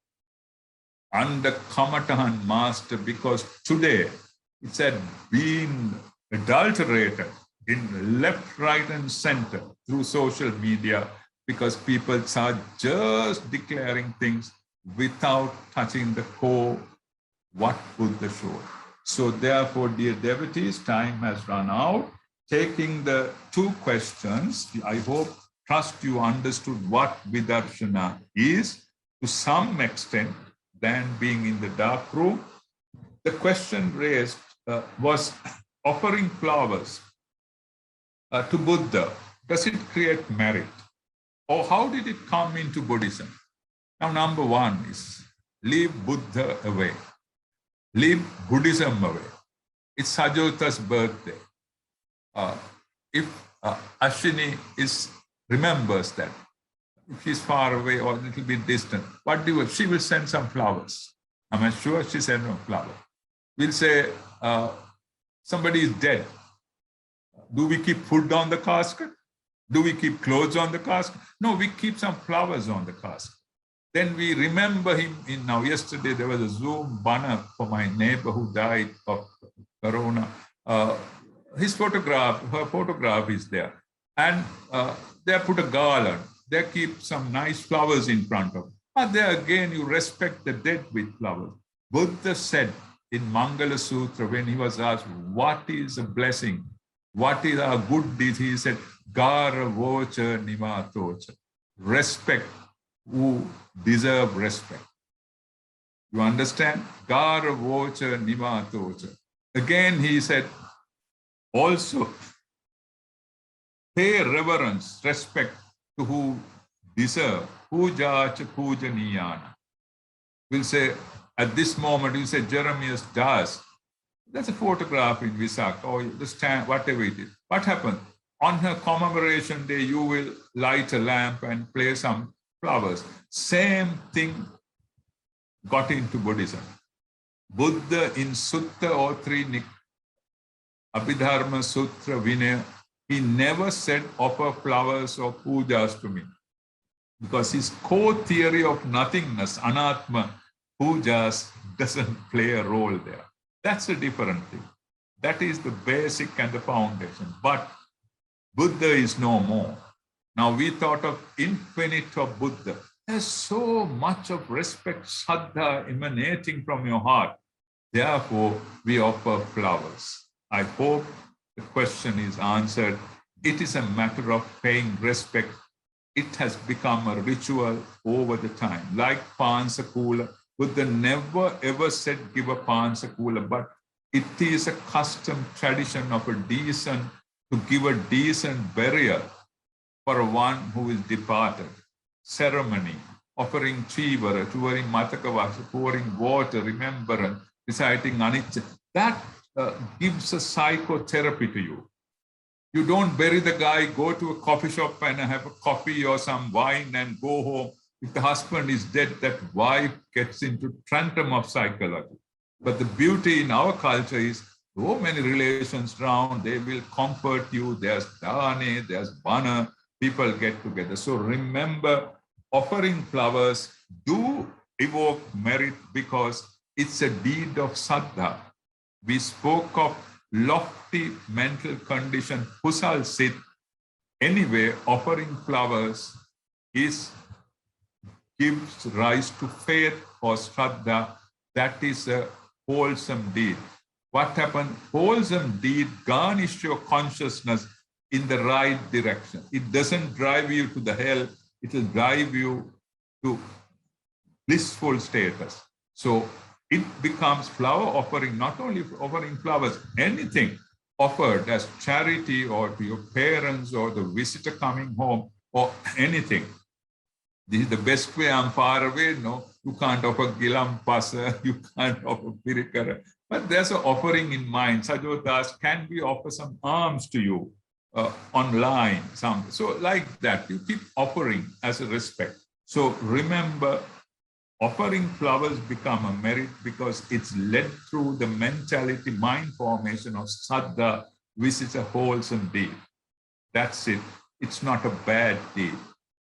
under Kamatahan master, because today it's been adulterated in left, right, and center through social media, because people are just declaring things without touching the core, what Buddha showed. So therefore, dear devotees, time has run out. Taking the 2 questions, I trust you understood what vidarshana is to some extent, than being in the dark room. The question raised was offering flowers to Buddha. Does it create merit? Or how did it come into Buddhism? Now, number 1 is leave Buddha away. Leave Buddhism away. It's Sajota's birthday. If Ashwini remembers that, if she's far away or a little bit distant, what do you? She will send some flowers. I'm sure she sent some flowers. We'll say somebody is dead. Do we keep food on the casket? Do we keep clothes on the casket? No, we keep some flowers on the casket. Then we remember him. Now, yesterday there was a Zoom banner for my neighbor who died of corona. Her photograph is there. And they put a garland. They keep some nice flowers in front of it. But there again, you respect the dead with flowers. Buddha said in Mangala Sutra, when he was asked, what is a blessing? What is a good deed? He said, Gara vocha nimatocha. Respect who deserve respect. You understand? Gara vocha nimatocha. Again, he said, also pay reverence, respect to who deserve. Puja cha pujaniyana. We'll say, at this moment, we'll say Jeremias Das. That's a photograph in Visakh, or the stand, whatever it is. What happened? On her commemoration day, you will light a lamp and place some flowers. Same thing got into Buddhism. Buddha in Sutta or Trinik, Abhidharma Sutra Vinaya, he never said offer flowers or pujas to me, because his core theory of nothingness, anatma, pujas doesn't play a role there. That's a different thing. That is the basic and the foundation. But Buddha is no more. Now we thought of infinite of Buddha. There's so much of respect, saddha emanating from your heart. Therefore, we offer flowers. I hope the question is answered. It is a matter of paying respect. It has become a ritual over the time. Like Pansakula, Buddha never ever said give a Pansakula, but it is a custom tradition of to give a decent burial for one who is departed. Ceremony, offering chivara, pouring Amathagaveshi, pouring water, remembrance, reciting anicca, that gives a psychotherapy to you. You don't bury the guy, go to a coffee shop and have a coffee or some wine and go home. If the husband is dead, that wife gets into tantrum of psychology. But the beauty in our culture is so many relations around, they will comfort you. There's dane, there's bana, people get together. So remember, offering flowers do evoke merit because it's a deed of saddha. We spoke of lofty mental condition, kusal sit. Anyway, offering flowers gives rise to faith or shraddha. That is a wholesome deed. What happened? Wholesome deed garnish your consciousness in the right direction. It doesn't drive you to the hell. It will drive you to blissful status. So it becomes flower offering, not only offering flowers, anything offered as charity or to your parents or the visitor coming home or anything. This is the best way. I'm far away. No, you can't offer gilam pasa, you can't offer pirikara. But there's an offering in mind. Sajodas, can we offer some alms to you online? So like that, you keep offering as a respect. So remember, offering flowers become a merit because it's led through the mentality, mind formation of saddha, which is a wholesome deed. That's it. It's not a bad deed.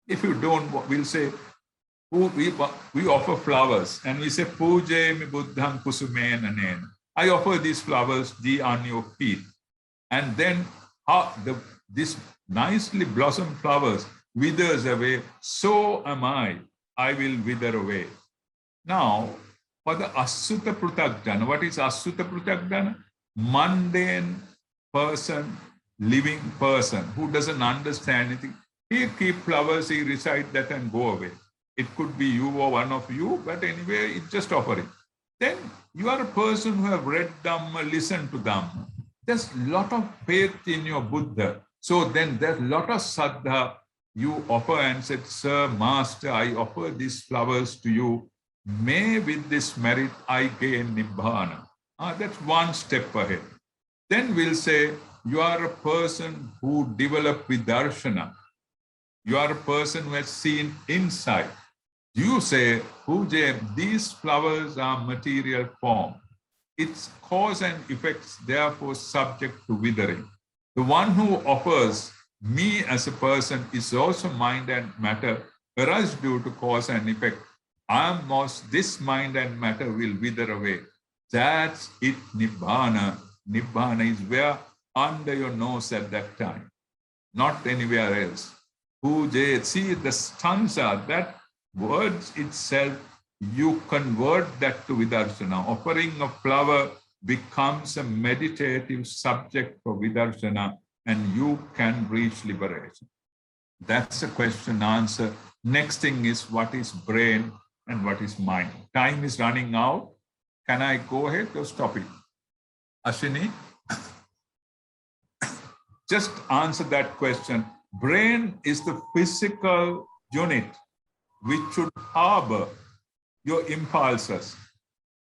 If you don't, we'll say, we offer flowers and we say, Puje mi buddham kusumena nena. I offer these flowers on your feet. And then this nicely blossomed flowers withers away. So am I will wither away. Now, for the Asutta Pruthagdana, what is Asutta Pruthagdana? Mundane person, living person who doesn't understand anything. He keep flowers, he recite that and go away. It could be you or one of you, but anyway, it's just offering. Then you are a person who have read Dhamma, listened to Dhamma. There's a lot of faith in your Buddha. So then there's a lot of saddha. You offer and said, Sir, Master, I offer these flowers to you. May with this merit I gain Nibbana. That's one step ahead. Then we'll say, you are a person who developed vidarshana. You are a person who has seen insight. You say, Puje, these flowers are material form. Its cause and effects, therefore, subject to withering. The one who offers me as a person is also mind and matter, whereas due to cause and effect, this mind and matter will wither away. That's it, Nibbana. Nibbana is where under your nose at that time, not anywhere else. Puje, see the stanza, that words itself, you convert that to vidarshana. Offering a flower becomes a meditative subject for vidarshana, and you can reach liberation. That's a question answer. Next thing is, what is brain and what is mind? Time is running out. Can I go ahead or stop it? Ashwini? Just answer that question. Brain is the physical unit which should harbor your impulses.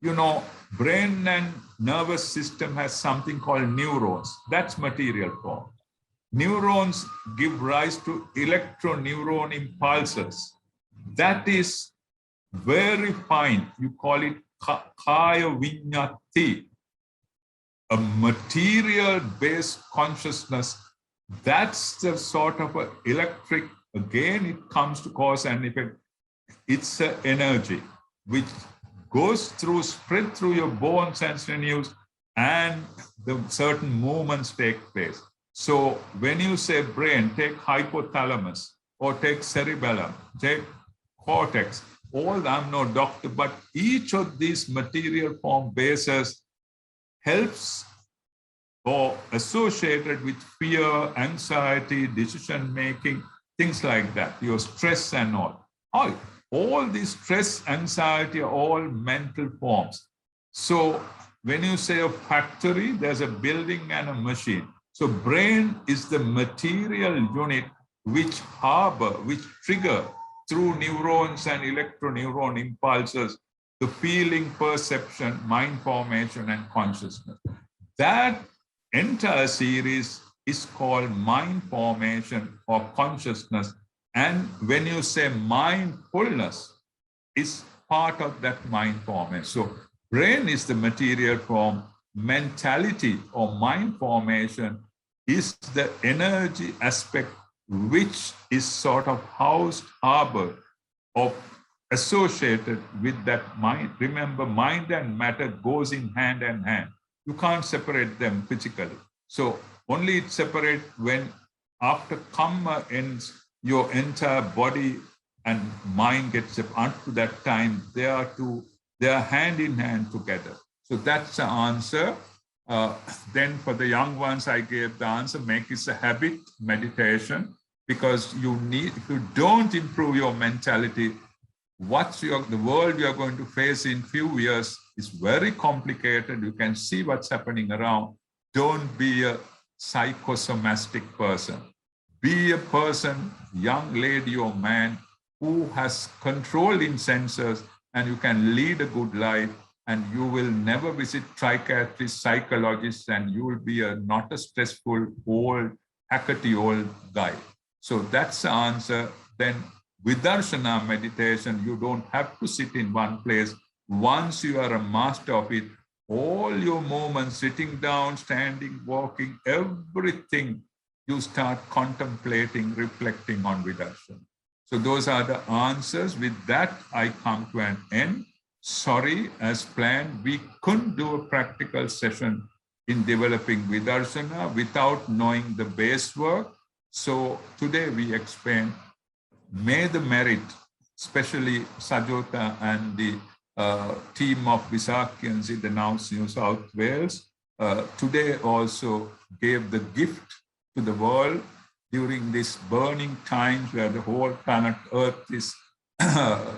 You know, brain and nervous system has something called neurons. That's material form. Neurons give rise to electroneuron impulses. That is very fine. You call it kaya vinyati. A material-based consciousness, that's the sort of an electric, again, it comes to cause and effect. It's an energy which goes through, spread through your bones and sinews, and the certain movements take place. So when you say brain, take hypothalamus or take cerebellum, take cortex. all, I'm no doctor, but each of these material form bases helps or associated with fear, anxiety, decision-making, things like that, your stress and all. All these stress, anxiety are all mental forms. So when you say a factory, there's a building and a machine. So brain is the material unit which harbor, which trigger through neurons and electroneuron impulses, the feeling, perception, mind formation, and consciousness. That entire series is called mind formation or consciousness. And when you say mindfulness, is part of that mind formation. So brain is the material form, mentality or mind formation is the energy aspect which is sort of housed, harbored, or associated with that mind. Remember, mind and matter goes in hand. You can't separate them physically. So only it separates when after karma ends, your entire body and mind gets up. Until that time, they are hand in hand together. So that's the answer. Then for the young ones, I gave the answer, make it a habit, meditation, because if you don't improve your mentality, the world you're going to face in few years is very complicated. You can see what's happening around. Don't be a psychosomatic person. Be a person, young lady or man, who has control in senses, and you can lead a good life, and you will never visit psychiatrists, psychologists, and you will be not a stressful, old, hackety old guy. So that's the answer. Then Vidarshana meditation, you don't have to sit in one place. Once you are a master of it, all your movements, sitting down, standing, walking, everything, you start contemplating, reflecting on Vidarshana. So those are the answers. With that, I come to an end. Sorry, as planned, we couldn't do a practical session in developing Vidarshana without knowing the base work. So today we explain, may the merit, especially Sajota and the team of Visakhians in the New South Wales, today also gave the gift to the world during these burning times where the whole planet Earth is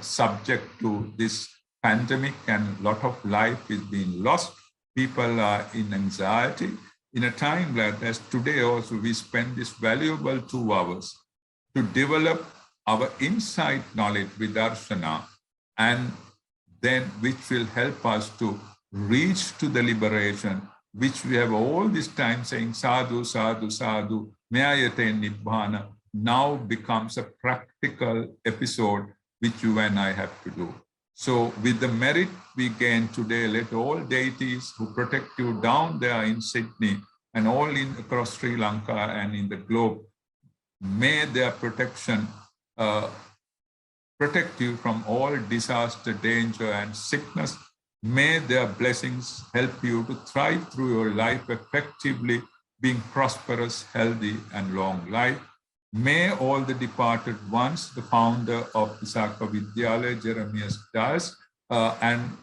subject to this pandemic and a lot of life is being lost. People are in anxiety. In a time like this, today also we spend this valuable 2 hours to develop our insight knowledge with Vidarshana, and then which will help us to reach to the liberation, which we have all this time saying sadhu, sadhu, sadhu, mayayate nibbana, now becomes a practical episode which you and I have to do. So with the merit we gain today, let all deities who protect you down there in Sydney and all across Sri Lanka and in the globe, may their protection protect you from all disaster, danger, and sickness. May their blessings help you to thrive through your life effectively, being prosperous, healthy, and long life. May all the departed ones, the founder of Visakha Vidyalaya, Jeremias Dias, and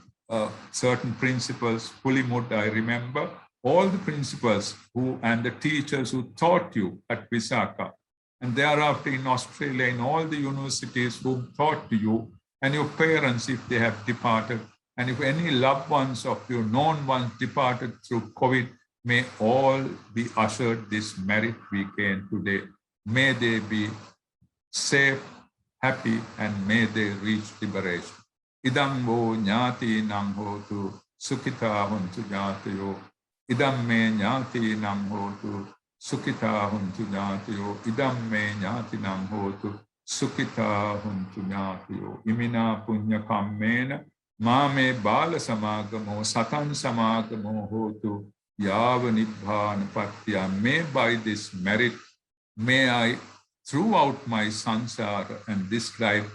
certain principles, Pulimud, I remember, all the principles and the teachers who taught you at Visakha, and thereafter in Australia, in all the universities who taught you, and your parents, if they have departed, and if any loved ones of your known ones departed through COVID, may all be ushered this merit we gain today. May they be safe, happy, and may they reach liberation. Idam vo nyati nam hotu sukita huntu jatayo. Idam me nyati nam hotu sukita huntu jatayo. Idam me nyati nam hotu sukita huntu jatayo. Imina punya kammena mame bala samagamo satan samagamo hotu yava nibbana patya. May by this merit, may I, throughout my samsara and this life,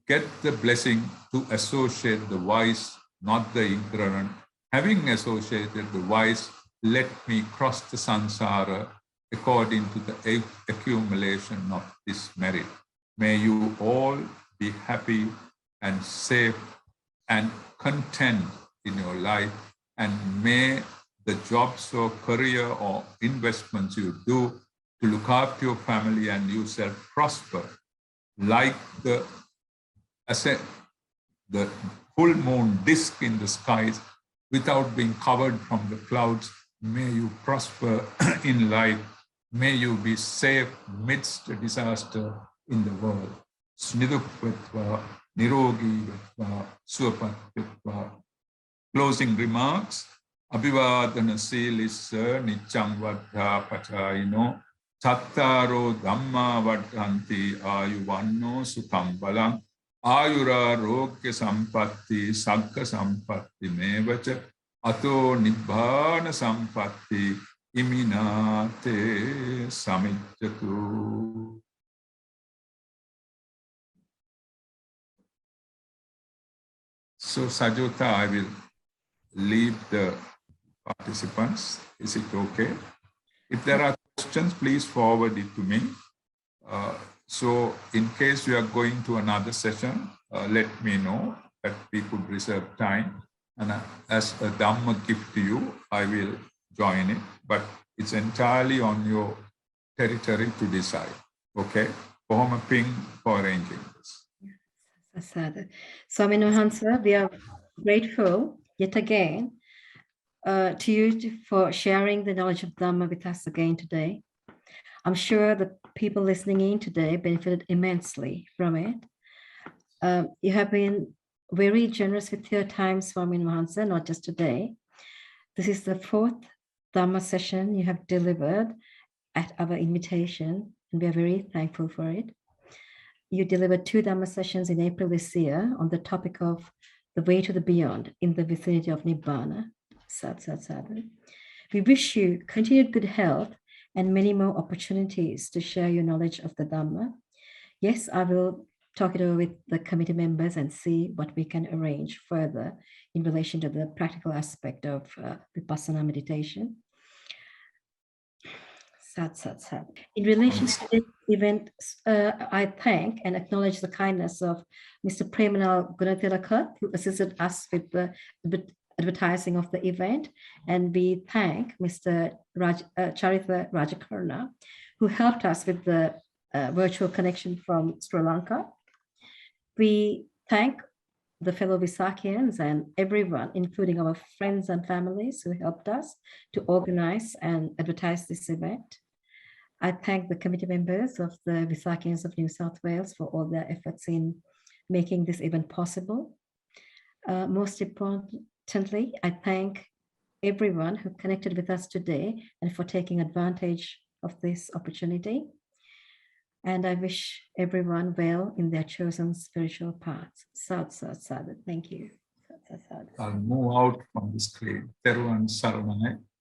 get the blessing to associate the wise, not the ignorant. Having associated the wise, let me cross the samsara according to the accumulation of this merit. May you all be happy and safe and content in your life. And may the jobs or career or investments you do to look after your family and yourself prosper, like the full moon disk in the skies without being covered from the clouds. May you prosper in life. May you be safe midst a disaster in the world. Snidupvetva, nirogi vetva, suapat vetva. Closing remarks. Abhivadana silissa nicham vadha pachayino chattaro dhamma vadhanti ayuvanno sukham balam ayura rogya sampatti sagga sampatti mevacha ato nibbana sampatti iminate samijjatu. So Sajota, I will leave the participants. Is it okay? If there are questions, please forward it to me. So in case you are going to another session, let me know that we could reserve time. And as a Dhamma gift to you, I will join it. But it's entirely on your territory to decide. Okay? Pohama ping for arranging this. Swami Nuhansa, we are grateful yet again to you for sharing the knowledge of Dhamma with us again today. I'm sure the people listening in today benefited immensely from it. You have been very generous with your time, Swami Nuhansa, not just today. This is the 4th Dhamma session you have delivered at our invitation, and we are very thankful for it. You delivered 2 Dhamma sessions in April this year on the topic of the way to the beyond in the vicinity of Nibbana. Sat Sat Sadhu. We wish you continued good health and many more opportunities to share your knowledge of the Dhamma. Yes, I will talk it over with the committee members and see what we can arrange further in relation to the practical aspect of Vipassana meditation. Sat Sat Sat. In relation to this event, I thank and acknowledge the kindness of Mr. Premanal Gunatilaka, who assisted us with the advertising of the event. And we thank Mr. Charitha Rajakarna, who helped us with the virtual connection from Sri Lanka. We thank the fellow Visakhians and everyone, including our friends and families who helped us to organize and advertise this event. I thank the committee members of the Visakhians of New South Wales for all their efforts in making this event possible. Most importantly, I thank everyone who connected with us today and for taking advantage of this opportunity. And I wish everyone well in their chosen spiritual paths. Sat Sat Sadhu. Thank you. Sat Sat Sadhu. I'll move out from the screen. Thero and Saranai.